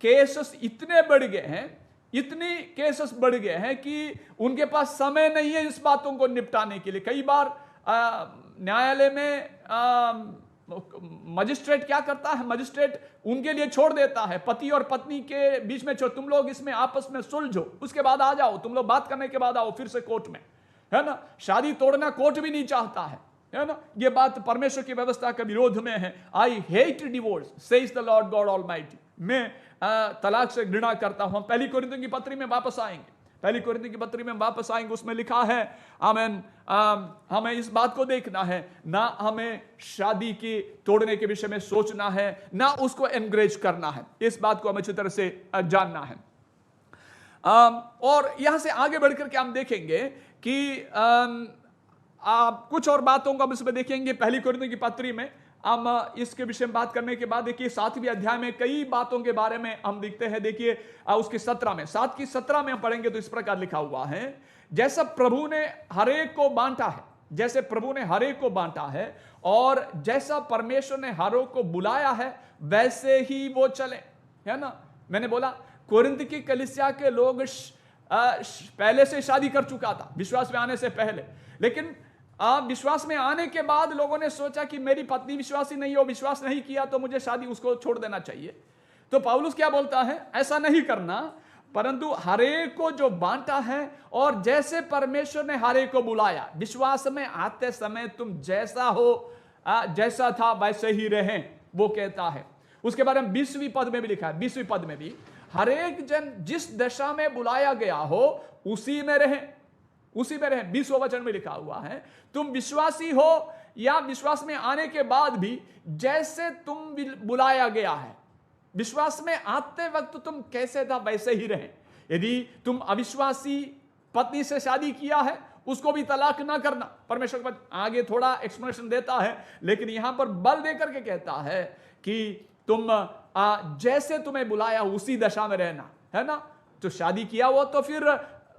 Speaker 1: केसेस इतने बढ़ गए हैं, इतनी केसेस बढ़ गए हैं कि उनके पास समय नहीं है इस बातों को निपटाने के लिए। कई बार न्यायालय में मजिस्ट्रेट क्या करता है, मजिस्ट्रेट उनके लिए छोड़ देता है, पति और पत्नी के बीच में तुम लोग इसमें आपस में सुलझो, उसके बाद आ जाओ, तुम लोग बात करने के बाद आओ फिर से कोर्ट में, है ना। शादी तोड़ना कोर्ट भी नहीं चाहता है ना। ये बात परमेश्वर की व्यवस्था के विरोध में है। I hate divorce says the Lord God almighty. मैं तलाक से घृणा करता हूं। पहली कोरिन्थियों की पत्री में वापस आएंगे, पहली कोरिन्थियों की पत्री में वापस आएंगे, उसमें लिखा है, आमेन, हमें इस बात को देखना है, ना हमें शादी की तोड़ने के विषय में सोचना है, ना उसको एनकरेज करना है। इस बात को हमें अच्छी तरह से जानना है। और यहां से आगे बढ़कर के हम देखेंगे कि कुछ और बातों को हम इसमें देखेंगे। पहली कोरिन्थियों की पत्री में हम इसके विषय में बात करने के बाद देखिए 7वें अध्याय में कई बातों के बारे में हम देखते हैं। देखिए उसके 17 में 7 की 17 में हम पढ़ेंगे तो इस प्रकार लिखा हुआ है, जैसा प्रभु ने हरेक को बांटा है, जैसे प्रभु ने हरेक को बांटा है और जैसा परमेश्वर ने हरों को बुलाया है वैसे ही वो चले, है ना। मैंने बोला कोरिन्थ की कलीसिया के लोग पहले से शादी कर चुका था विश्वास में आने से पहले, लेकिन विश्वास में आने के बाद लोगों ने सोचा कि मेरी पत्नी विश्वासी नहीं हो, विश्वास नहीं किया तो मुझे शादी उसको छोड़ देना चाहिए। तो पौलुस क्या बोलता है, ऐसा नहीं करना, परंतु हरेक को जो बांटा है और जैसे परमेश्वर ने हरेक को बुलाया, विश्वास में आते समय तुम जैसा हो जैसा था वैसे ही रहें, वो कहता है। उसके बारे में 20वीं पद में भी लिखा है, 20वीं पद में भी हरेक जन जिस दशा में बुलाया गया हो उसी में रहे, उसी में रहे। 20वां वचन में लिखा हुआ है, तुम विश्वासी हो या विश्वास में आने के बाद भी जैसे तुम बुलाया गया है, विश्वास में आते वक्त तुम कैसे था वैसे ही रहे। यदि तुम अविश्वासी पत्नी से शादी किया है उसको भी तलाक ना करना। परमेश्वर के आगे थोड़ा एक्सप्लेनेशन देता है, लेकिन यहां पर बल देकर के कहता है कि तुम जैसे तुम्हें बुलाया उसी दशा में रहना, है ना। तो शादी किया हुआ तो फिर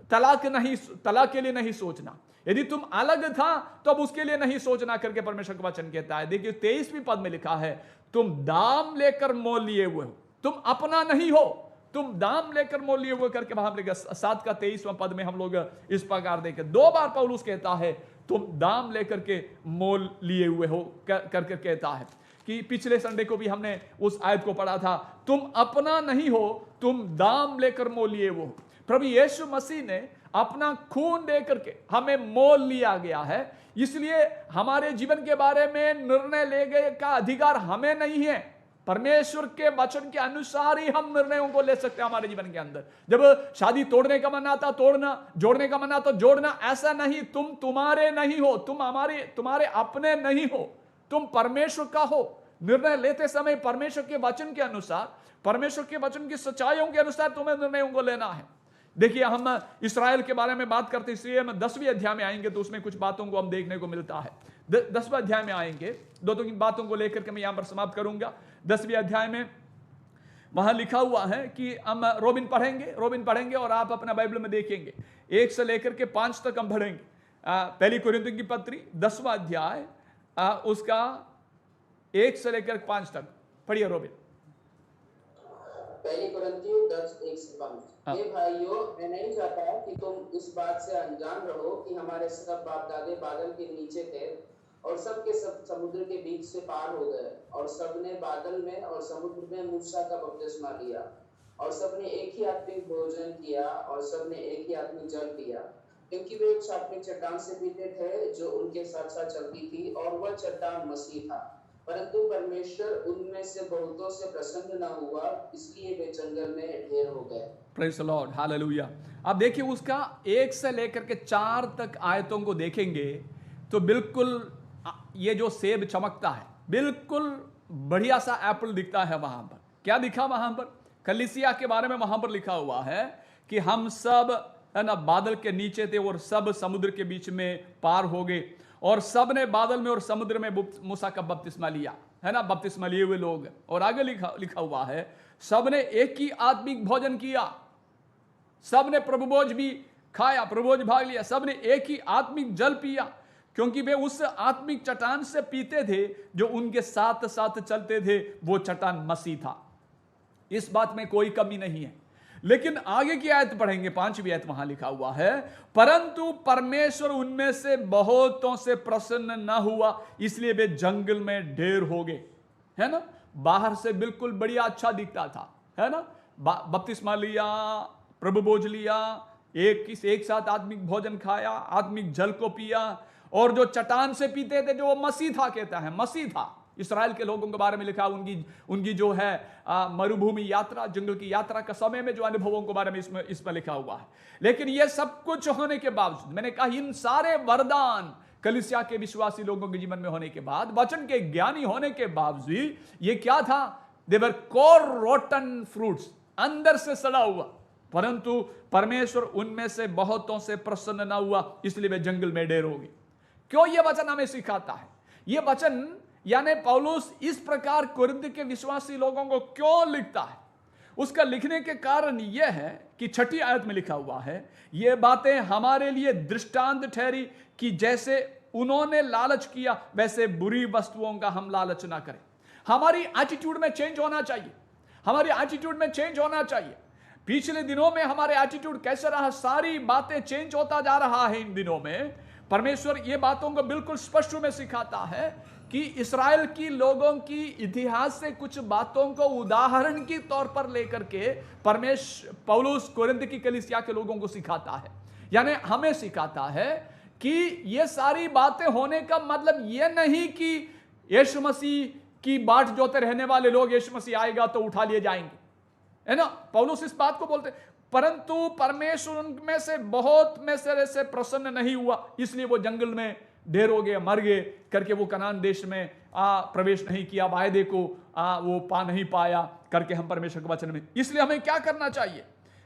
Speaker 1: तलाक के लिए नहीं सोचना, यदि तुम अलग था तो अब उसके लिए नहीं सोचना करके परमेश्वर का वचन कहता है। देखिए 23वीं पद में लिखा है, तुम दाम लेकर मोल लिए हुए हो, तुम अपना नहीं हो, तुम दाम लेकर मोल लिए हुए करके वहां पर 7 का 23वां पद में हम लोग इस प्रकार देखें 2 बार पौलुस कहता है तुम दाम लेकर के मोल लिए हुए हो करके कहता है। कि पिछले संडे को भी हमने उस आयत को पढ़ा था, तुम अपना नहीं हो, तुम दाम लेकर मोल लिए हो। प्रभु यीशु मसीह ने अपना खून दे करके हमें मोल लिया गया है, इसलिए हमारे जीवन के बारे में निर्णय लेने का अधिकार हमें नहीं है। परमेश्वर के वचन के अनुसार ही हम निर्णयों को ले सकते हैं हमारे जीवन के अंदर। जब शादी तोड़ने का मन आता तोड़ना, जोड़ने का मन आता जोड़ना, ऐसा नहीं। तुम तुम्हारे नहीं हो, तुम्हारे अपने नहीं हो, तुम परमेश्वर का हो। निर्णय लेते समय परमेश्वर के वचन के अनुसार, परमेश्वर के वचन की सच्चाइयों के अनुसार तुम्हें निर्णयों को लेना है। देखिए हम इस्राएल के बारे में बात करते, इसलिए हम 10वें अध्याय में आएंगे तो उसमें कुछ बातों को हम देखने को मिलता है। 10वें अध्याय में आएंगे, दो बातों को लेकर के मैं यहां पर समाप्त करूंगा। 10वें अध्याय में वहां लिखा हुआ है कि हम रोबिन पढ़ेंगे और आप अपना बाइबल में देखेंगे 1 से लेकर के 5 तक हम पढ़ेंगे। पहली कोरिन्थियों की पत्री 10वां अध्याय उसका 1 से लेकर 5 तक पढ़िए रोबिन।
Speaker 2: पहली कोरिन्थियों 10:1 से 5। हे भाइयों, मैं नहीं चाहता कि तुम इस बात से अनजान रहो कि हमारे सब बाप दादे बादल के नीचे थे और सब के सब समुद्र के बीच से पार हो गए, और सबने बादल में और समुद्र में मूसा का बपतिस्मा लिया, और सबने एक ही आत्मिक भोजन किया, और सबने एक ही आत्मिक जल पिया, क्योंकि वे उस आत्मिक चट्टान से पीते थे जो उनके साथ साथ चलती थी, और वह चट्टान मसीह था। परंतु परमेश्वर उनमें से बहुतों से प्रसन्न न हुआ, इसलिए वे जंगल में ढेर हो गए।
Speaker 1: Praise the Lord, hallelujah. अब देखिए उसका 1 से लेकर के 4 तक आयतों को देखेंगे तो बिल्कुल ये जो सेब चमकता है, बिल्कुल बढ़िया सा एप्पल दिखता है। वहां पर क्या दिखा, वहां पर कलीसिया के बारे में वहां पर लिखा हुआ है कि हम सब है ना बादल के नीचे थे और सब समुद्र के बीच में पार हो गए, और सब ने बादल में और समुद्र में मूसा का बपतिस्मा लिया, है ना, बपतिस्मा लिए हुए लोग। और आगे लिखा हुआ है सब ने एक ही आत्मिक भोजन किया, सब ने प्रभुभोज भी खाया, प्रभुभोज भाग लिया, सब ने एक ही आत्मिक जल पिया, क्योंकि वे उस आत्मिक चट्टान से पीते थे जो उनके साथ साथ चलते थे, वो चट्टान मसीह था। इस बात में कोई कमी नहीं है। लेकिन आगे की आयत पढ़ेंगे, 5वीं आयत, वहां लिखा हुआ है परंतु परमेश्वर उनमें से बहुतों से प्रसन्न न हुआ, इसलिए वे जंगल में ढेर हो गए, है ना। बाहर से बिल्कुल बढ़िया अच्छा दिखता था, है ना, बपतिस्मा लिया, प्रभु भोज लिया, एक साथ आत्मिक भोजन खाया, आत्मिक जल को पिया, और जो चट्टान से पीते थे जो वो मसीह था, कहता है मसीह था। इस्राएल के लोगों के बारे में लिखा, उनकी जो है मरुभूमि यात्रा, जंगल की यात्रा का समय में जो अनुभवों के बारे में इसमें लिखा हुआ है। लेकिन यह सब कुछ होने के बावजूद, मैंने कहा इन सारे वरदान कलीसिया के विश्वासी लोगों के जीवन में होने के बाद, वचन के ज्ञानी होने के बावजूद, ये क्या था, दे वर कोर रोटन फ्रूट्स, अंदर से सड़ा हुआ। परंतु परमेश्वर उनमें से बहुतों से प्रसन्न ना हुआ, इसलिए वे जंगल में डेर हो गए। क्यों यह वचन हमें सिखाता है? यह वचन यानी पौलुस इस प्रकार कुरिन्थ के विश्वासी लोगों को क्यों लिखता है, उसका लिखने के कारण यह है कि 6ठी आयत में लिखा हुआ है, ये बातें हमारे लिए दृष्टांत ठहरी कि जैसे उन्होंने लालच किया वैसे बुरी वस्तुओं का हम लालच ना करें। हमारी एटीट्यूड में चेंज होना चाहिए, हमारी एटीट्यूड में चेंज होना चाहिए। पिछले दिनों में हमारे एटीट्यूड कैसे रहा, सारी बातें चेंज होता जा रहा है। इन दिनों में परमेश्वर ये बातों को बिल्कुल स्पष्ट रूप में सिखाता है कि इस्राएल की लोगों की इतिहास से कुछ बातों को उदाहरण के तौर पर लेकर के पौलुस कोरिन्थ की कलीसिया के लोगों को सिखाता है, यानी हमें सिखाता है कि ये सारी बातें होने का मतलब ये नहीं कि यीशु मसीह की बाट जोते रहने वाले लोग यीशु मसीह आएगा तो उठा लिए जाएंगे, है ना। पौलुस इस बात को बोलते, परंतु परमेश्वर उनमें से बहुत में से प्रसन्न नहीं हुआ, इसलिए वो जंगल में ढेर हो गए, मर गए करके वो कनान देश में प्रवेश नहीं किया, वायदे को वो पा नहीं पाया करके हम परमेश्वर के वचन में। इसलिए हमें क्या करना चाहिए?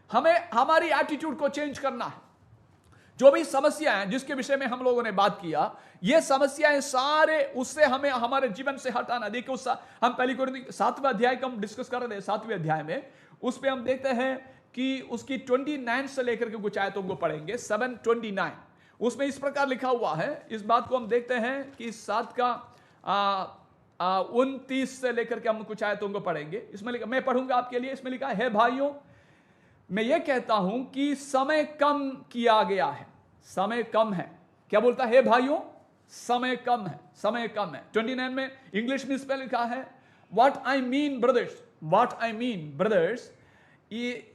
Speaker 1: हमें हमारी एटीट्यूड को चेंज करना है। जो भी समस्याएं जिसके विषय में हम लोगों ने बात किया, ये समस्याएं सारे उससे हमें हमारे जीवन से हटाना। देखिए हम पहली कोरिन्थ 7वें अध्याय को हम डिस्कस कर रहे हैं, 7वें अध्याय में उस पे हम देखते हैं कि उसकी 29 से लेकर के कुछ आयतों को पढ़ेंगे, 7:29। उसमें इस प्रकार लिखा हुआ है, इस बात को हम देखते हैं कि 7 का 29 से लेकर के हम कुछ आयतों को पढ़ेंगे। इसमें लिखा, मैं पढ़ूंगा आपके लिए, इसमें लिखा है, भाइयों मैं ये कहता हूं कि समय कम किया गया है, समय कम है। क्या बोलता है भाइयों? समय कम है, समय कम है। 29 में इंग्लिश में इस पर लिखा है, what I mean brothers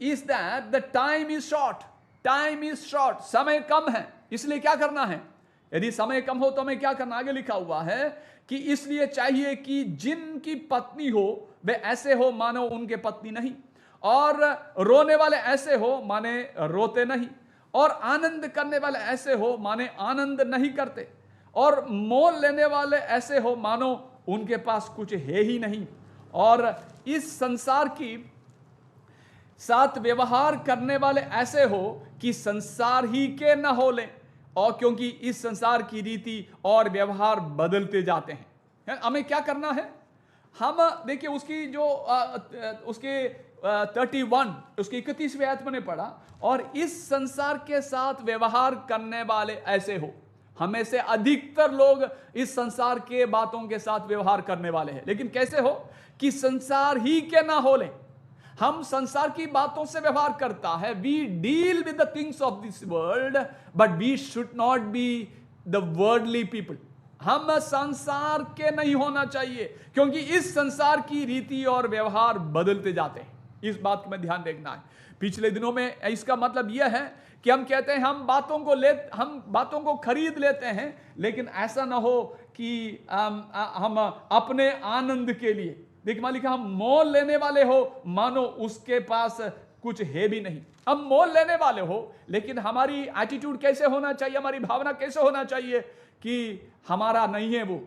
Speaker 1: is that the time is short, समय कम है, इसलिए क्या करना है? यदि समय कम हो तो हमें क्या करना? आगे लिखा हुआ है कि इसलिए चाहिए कि जिनकी पत्नी हो वे ऐसे हो मानो उनके पत्नी नहीं, और रोने वाले ऐसे हो माने रोते नहीं, और आनंद करने वाले ऐसे हो माने आनंद नहीं करते, और मोल लेने वाले ऐसे हो मानो उनके पास कुछ है ही नहीं, और इस संसार की साथ व्यवहार करने वाले ऐसे हो कि संसार ही के न हो ले, और क्योंकि इस संसार की रीति और व्यवहार बदलते जाते हैं। हमें क्या करना है? हम देखिए उसकी जो उसके 31 उसकी 31वीं आयत में पढ़ा, और इस संसार के साथ व्यवहार करने वाले ऐसे हो। हमें से अधिकतर लोग इस संसार के बातों के साथ व्यवहार करने वाले हैं, लेकिन कैसे हो कि संसार ही के ना हो ले। हम संसार की बातों से व्यवहार करता है, we deal with the things of this world but we should not be the worldly people. हम संसार के नहीं होना चाहिए, क्योंकि इस संसार की रीति और व्यवहार बदलते जाते हैं। इस बात को में ध्यान देखना है। पिछले दिनों में इसका मतलब यह है कि हम कहते हैं हम बातों को खरीद लेते हैं, लेकिन ऐसा ना हो कि हम अपने आनंद के लिए, देखिए मालिक, हम मोल लेने वाले हो मानो उसके पास कुछ है भी नहीं। हम मोल लेने वाले हो, लेकिन हमारी एटीट्यूड कैसे होना चाहिए, हमारी भावना कैसे होना चाहिए कि हमारा नहीं है वो,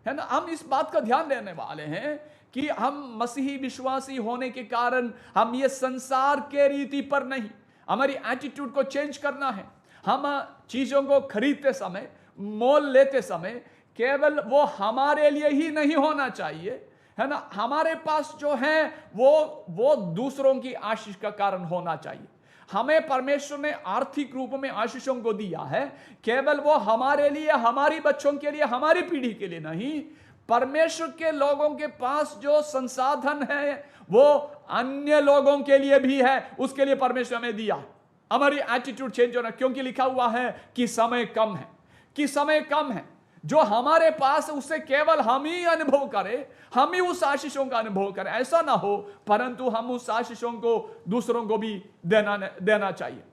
Speaker 1: है ना। हम इस बात का ध्यान देने वाले हैं कि हम मसीही विश्वासी होने के कारण हम ये संसार के रीति पर नहीं, हमारी एटीट्यूड को चेंज करना है। हम चीजों को खरीदते समय, मोल लेते समय, केवल वो हमारे लिए ही नहीं होना चाहिए, है ना। हमारे पास जो है वो दूसरों की आशीष का कारण होना चाहिए। हमें परमेश्वर ने आर्थिक रूप में आशीषों को दिया है, केवल वो हमारे लिए, हमारी बच्चों के लिए, हमारी पीढ़ी के लिए नहीं। परमेश्वर के लोगों के पास जो संसाधन है वो अन्य लोगों के लिए भी है, उसके लिए परमेश्वर हमें दिया। हमारी एटीट्यूड चेंज होना, क्योंकि लिखा हुआ है कि समय कम है, कि समय कम है। जो हमारे पास उसे केवल हम ही अनुभव करें, हम ही उस आशीषों का अनुभव करें, ऐसा ना हो, परंतु हम उस आशीषों को दूसरों को भी देना चाहिए।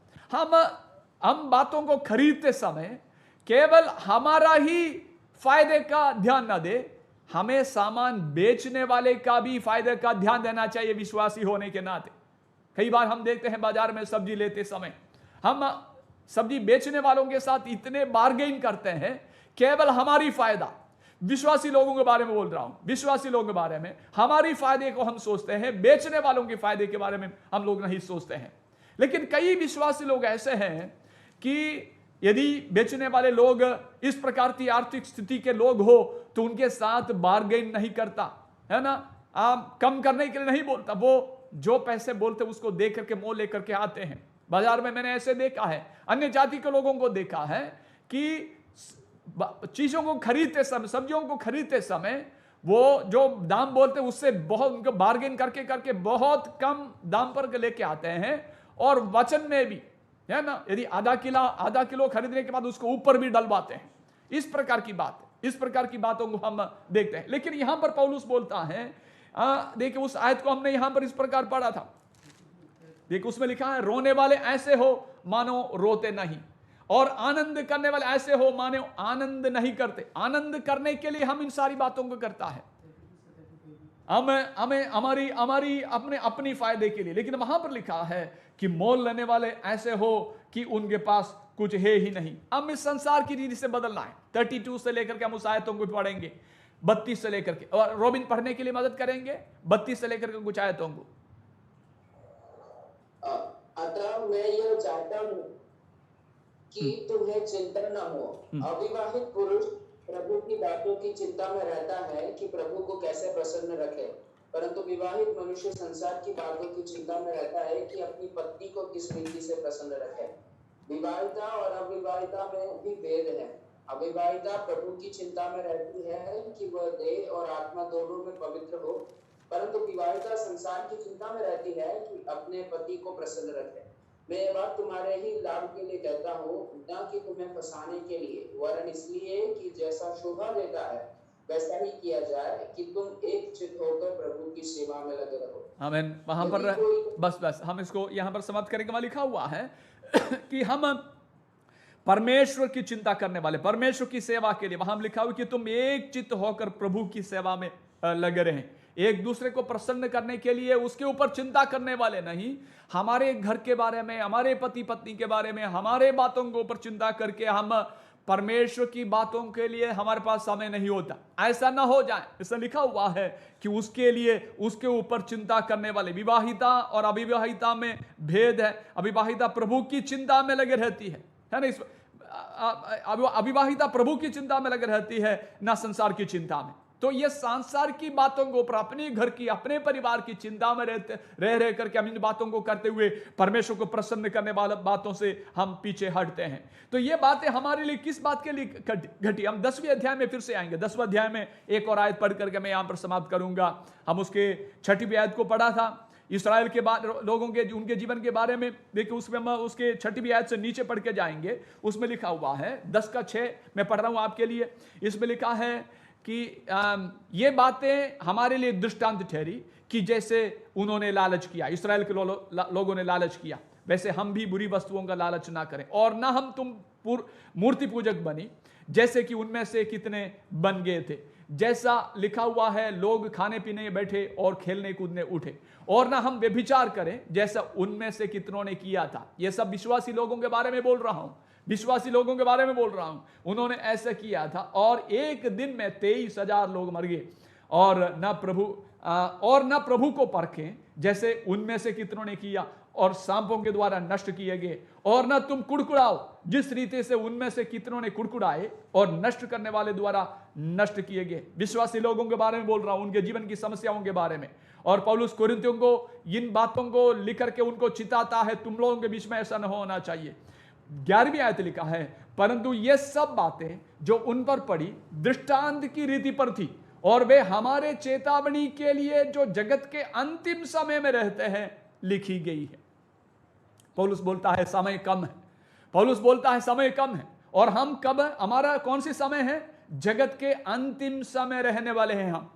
Speaker 1: हम बातों को खरीदते समय केवल हमारा ही फायदे का ध्यान ना दे, हमें सामान बेचने वाले का भी फायदे का ध्यान देना चाहिए विश्वासी होने के नाते। कई बार हम देखते हैं बाजार में सब्जी लेते समय हम सब्जी बेचने वालों के साथ इतने बार्गेन करते हैं, केवल हमारी फायदा, विश्वासी लोगों के बारे में बोल रहा हूं, विश्वासी लोगों के बारे में हमारी फायदे को हम सोचते हैं, बेचने वालों के फायदे के बारे में हम लोग नहीं सोचते हैं। लेकिन कई विश्वासी लोग ऐसे हैं कि यदि बेचने वाले लोग इस प्रकार की आर्थिक स्थिति के लोग हो तो उनके साथ बार्गेन नहीं करता, है ना, कम करने के लिए नहीं बोलता, वो जो पैसे बोलते उसको देख करके मोल लेकर के आते हैं। बाजार में मैंने ऐसे देखा है, अन्य जाति के लोगों को देखा है कि चीजों को खरीदते समय, सब्जियों को खरीदते समय वो जो दाम बोलते हैं उससे बहुत उनको बार्गेन करके करके बहुत कम दाम पर लेके आते हैं, और वचन में भी, है ना, यदि आधा किलो खरीदने के बाद उसको ऊपर भी डलवाते हैं। इस प्रकार की बात, इस प्रकार की बातों को हम देखते हैं। लेकिन यहां पर पौलुस बोलता है, देखिए उस आयत को हमने यहां पर इस प्रकार पढ़ा था, देखिए उसमें लिखा है, रोने वाले ऐसे हो मानो रोते नहीं, और आनंद करने वाले ऐसे हो मानो आनंद नहीं करते। आनंद करने के लिए हम इन सारी बातों को करता है, हमें हमारी अपनी फायदे के लिए। लेकिन वहां पर लिखा है कि मोल लेने वाले ऐसे हो कि उनके पास कुछ है ही नहीं। हम इस संसार की रीति से बदलना है। 32 से लेकर के हम उस आयतों को पढ़ेंगे, 32 से लेकर के, और रोबिन पढ़ने के लिए मदद करेंगे 32 से लेकर के कुछ आयतों को।
Speaker 2: अतः मैं यह चाहता हूं कि तुम्हें चिंता न हो। अविवाहित पुरुष प्रभु की बातों की चिंता में रहता है कि प्रभु को कैसे प्रसन्न रखे, परंतु विवाहित मनुष्य संसार की बातों की चिंता में रहता है कि अपनी पत्नी को किस रीति से प्रसन्न रखे। विवाहिता और अविवाहिता में भी भेद है। अविवाहिता प्रभु की चिंता में रहती है कि वह देह और आत्मा दोनों में पवित्र हो, परंतु विवाहिता संसार की चिंता में रहती है कि अपने पति को प्रसन्न रखे। मैं ये बात तुम्हारे ही लाभ के लिए कहता हूँ, न कि तुम्हें फंसाने के लिए, वरन इसलिए कि जैसा शोभा देता है वैसा ही किया जाए कि तुम एक चित्त होकर प्रभु की सेवा में लगे रहो। आमीन। वहां पर बस हम इसको यहां पर समाप्त करेंगे। वहां लिखा हुआ है कि हम परमेश्वर की चिंता करने वाले, परमेश्वर की सेवा के लिए, वहां लिखा हुआ कि तुम एक चित्त होकर प्रभु की सेवा में लगे रहें, एक दूसरे को प्रसन्न करने के लिए उसके ऊपर चिंता करने वाले नहीं। हमारे घर के बारे में, हमारे पति पत्नी के बारे में, हमारे बातों के ऊपर चिंता करके हम परमेश्वर की बातों के लिए हमारे पास समय नहीं होता, ऐसा ना हो जाए। इसमें लिखा हुआ है कि उसके लिए उसके ऊपर चिंता करने वाले। विवाहिता और अविवाहिता में भेद है। अविवाहिता प्रभु की चिंता में लगे रहती है ना, इस अविवाहिता प्रभु की चिंता में लगे रहती है, ना संसार की चिंता में। तो ये संसार की बातों को ऊपर, अपने घर की, अपने परिवार की चिंता में रह करके हम इन बातों को करते हुए परमेश्वर को प्रसन्न करने वाले बातों से हम पीछे हटते हैं। तो ये बातें हमारे लिए किस बात के लिए घटी? हम 10वें अध्याय में फिर से आएंगे। 10वें अध्याय में एक और आयत पढ़ करके मैं यहां पर समाप्त करूंगा। हम उसके 6वीं आयत को पढ़ा था, इस्राएल के बाद लोगों के उनके जीवन के बारे में। देखिए उसमें हम उसके 6वीं आयत से नीचे पढ़ के जाएंगे। उसमें लिखा हुआ है 10:6 मैं पढ़ रहा हूं आपके लिए। इसमें लिखा है कि ये बातें हमारे लिए दृष्टांत ठहरी कि जैसे उन्होंने लालच किया, इस्राएल के लोगों ने लालच किया, वैसे हम भी बुरी वस्तुओं का लालच ना करें, और ना हम तुम मूर्ति पूजक बनी जैसे कि उनमें से कितने बन गए थे। जैसा लिखा हुआ है, लोग खाने पीने बैठे और खेलने कूदने उठे, और ना हम व्यभिचार करें जैसा उनमें से कितनों ने किया था। ये सब विश्वासी लोगों के बारे में बोल रहा हूं, विश्वासी लोगों के बारे में बोल रहा हूं। उन्होंने ऐसा किया था, और एक दिन में 23,000 लोग मर गए, और न प्रभु को परखें जैसे उनमें से कितनों ने किया, और सांपों के द्वारा नष्ट किए गए। और न तुम कुड़कुड़ाओ जिस रीति से उनमें से कितनों ने कुड़कुड़ाए और नष्ट करने वाले द्वारा नष्ट किए गए। विश्वासी लोगों के बारे में बोल रहा हूं, उनके जीवन की समस्याओं के बारे में। और पौलुस कोरिन्थियों को इन बातों को लिख करके उनको चिताता है, तुम लोगों के बीच में ऐसा न होना चाहिए। 11वीं आयत लिखा है, परंतु ये सब बातें जो उन पर पड़ी दृष्टांत की रीति पर थी, और वे हमारे चेतावनी के लिए जो जगत के अंतिम समय में रहते हैं लिखी गई है। पौलुस बोलता है समय कम है, पौलुस बोलता है समय कम है, और हम कब, हमारा कौन सी समय है? जगत के अंतिम समय रहने वाले हैं हम।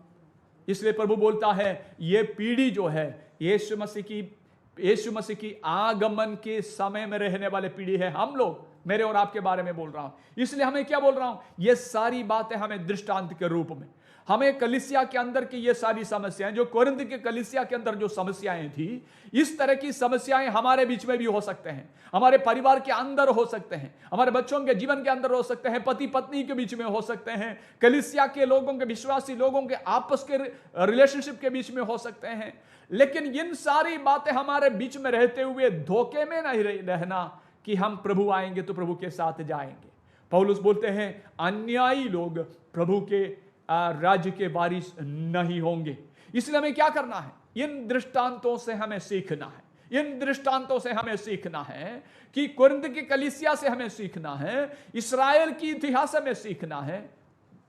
Speaker 2: इसलिए प्रभु बोलता है ये पीढ़ी जो है यीशु मसीह की आगमन के समय में रहने वाले पीढ़ी है हम लोग। मेरे और आपके बारे में बोल रहा हूं। इसलिए हमें क्या बोल रहा हूं? ये सारी बातें हमें दृष्टांत के रूप में,
Speaker 1: हमें कलीसिया के अंदर की ये सारी समस्याएं, जो कोरिन्थ के कलीसिया के अंदर जो समस्याएं थी, इस तरह की समस्याएं हमारे बीच में भी हो सकते हैं, हमारे परिवार के अंदर हो सकते हैं, हमारे बच्चों के जीवन के अंदर हो सकते हैं, पति पत्नी के बीच में हो सकते हैं, कलीसिया के लोगों के, विश्वासी लोगों के आपस के रिलेशनशिप के बीच में हो सकते हैं। लेकिन इन सारी बातें हमारे बीच में रहते हुए धोखे में नहीं रहना कि हम प्रभु आएंगे तो प्रभु के साथ जाएंगे। पौलुस बोलते हैं अन्यायी लोग प्रभु के राज्य के वारिस नहीं होंगे। इसलिए हमें क्या करना है? इन दृष्टांतों से हमें सीखना है, इन दृष्टांतों से हमें सीखना है कि कोरिन्थ की कलीसिया से हमें सीखना है, इस्राएल की इतिहास में सीखना है।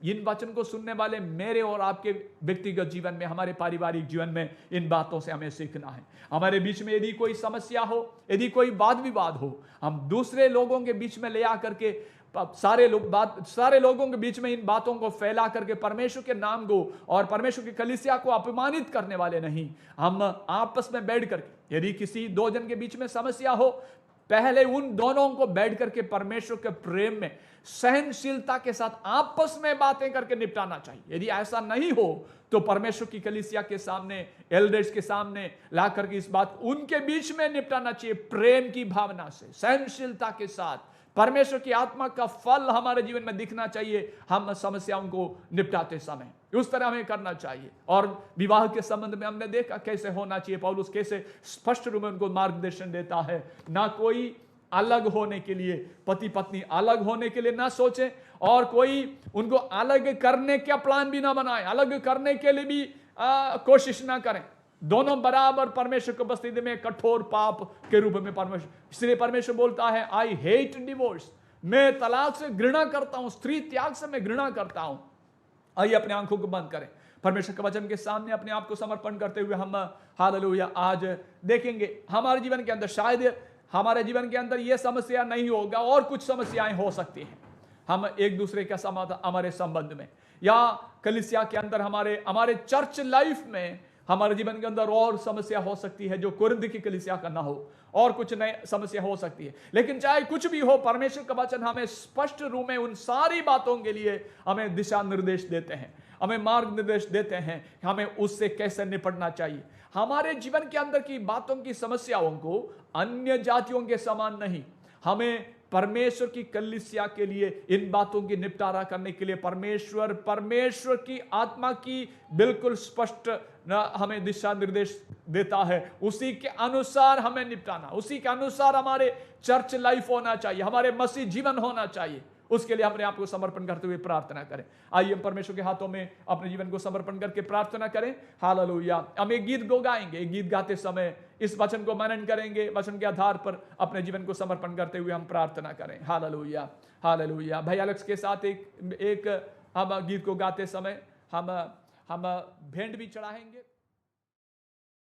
Speaker 1: इन वचन को सुनने वाले मेरे और आपके व्यक्तिगत जीवन में, हमारे पारिवारिक जीवन में इन बातों से हमें सीखना है। हमारे बीच में यदि कोई समस्या हो, यदि कोई वाद विवाद हो, हम दूसरे लोगों के बीच में ले आकर के सारे लोगों के बीच में इन बातों को फैला करके परमेश्वर के नाम को और परमेश्वर की कलीसिया को अपमानित करने वाले नहीं। हम आपस में बैठ करके, यदि किसी दो जन के बीच में समस्या हो, पहले उन दोनों को बैठ करके परमेश्वर के प्रेम में सहनशीलता के साथ आपस में बातें करके निपटाना चाहिए। यदि ऐसा नहीं हो तो परमेश्वर की कलीसिया के सामने, एल्डर्स के सामने ला करके इस बात उनके बीच में निपटाना चाहिए, प्रेम की भावना से, सहनशीलता के साथ। परमेश्वर की आत्मा का फल हमारे जीवन में दिखना चाहिए हम समस्याओं को निपटाते समय, उस तरह हमें करना चाहिए। और विवाह के संबंध में हमने देखा कैसे होना चाहिए, पौलुस कैसे स्पष्ट रूप में उनको मार्गदर्शन देता है। ना कोई अलग होने के लिए, पति पत्नी अलग होने के लिए ना सोचे, और कोई उनको अलग करने का प्लान भी ना बनाए, अलग करने के लिए भी कोशिश ना करें। दोनों बराबर परमेश्वर की उपस्थिति में कठोर पाप के रूप में परमेश्वर, इसलिए परमेश्वर बोलता है आई हेट डिवोर्स, मैं तलाक से घृणा करता हूं, स्त्री त्याग से मैं घृणा करता हूं। आइए अपने आंखों को बंद करें, परमेश्वर के वचन के सामने अपने आप को समर्पण करते हुए हम हालेलुया आज देखेंगे हमारे जीवन के अंदर, शायद हमारे जीवन के अंदर यह समस्या नहीं होगा और कुछ समस्याएं हो सकती हैं। हम एक दूसरे का समाधान, हमारे संबंध में या कलीसिया के अंदर, हमारे चर्च लाइफ में, हमारे जीवन के अंदर और समस्या हो सकती है जो कोरिन्थ की कलीसिया का ना हो, और कुछ नई समस्या हो सकती है। लेकिन चाहे कुछ भी हो, परमेश्वर का वचन हमें स्पष्ट रूप में उन सारी बातों के लिए हमें दिशा निर्देश देते हैं, हमें मार्ग निर्देश देते हैं, हमें उससे कैसे निपटना चाहिए। हमारे जीवन के अंदर की बातों की समस्याओं को अन्य जातियों के समान नहीं, हमें परमेश्वर की कलीसिया के लिए इन बातों की निपटारा करने के लिए परमेश्वर की आत्मा की बिल्कुल स्पष्ट हमें दिशा निर्देश देता है। उसी के अनुसार हमें निपटाना, उसी के अनुसार हमारे चर्च लाइफ होना चाहिए, हमारे मसीह जीवन होना चाहिए। उसके लिए अपने आप को समर्पण करते हुए प्रार्थना करें। आइए हम परमेश्वर के हाथों में अपने जीवन को समर्पण करके प्रार्थना करें। हालेलुया। हम एक गीत गाएंगे, एक गीत गाते समय इस वचन को मनन करेंगे, वचन के आधार पर अपने जीवन को समर्पण करते हुए हम प्रार्थना करें। Hallelujah, hallelujah. भाई एलेक्स के साथ एक हम गीत को गाते समय हम भेंट भी चढ़ाएंगे।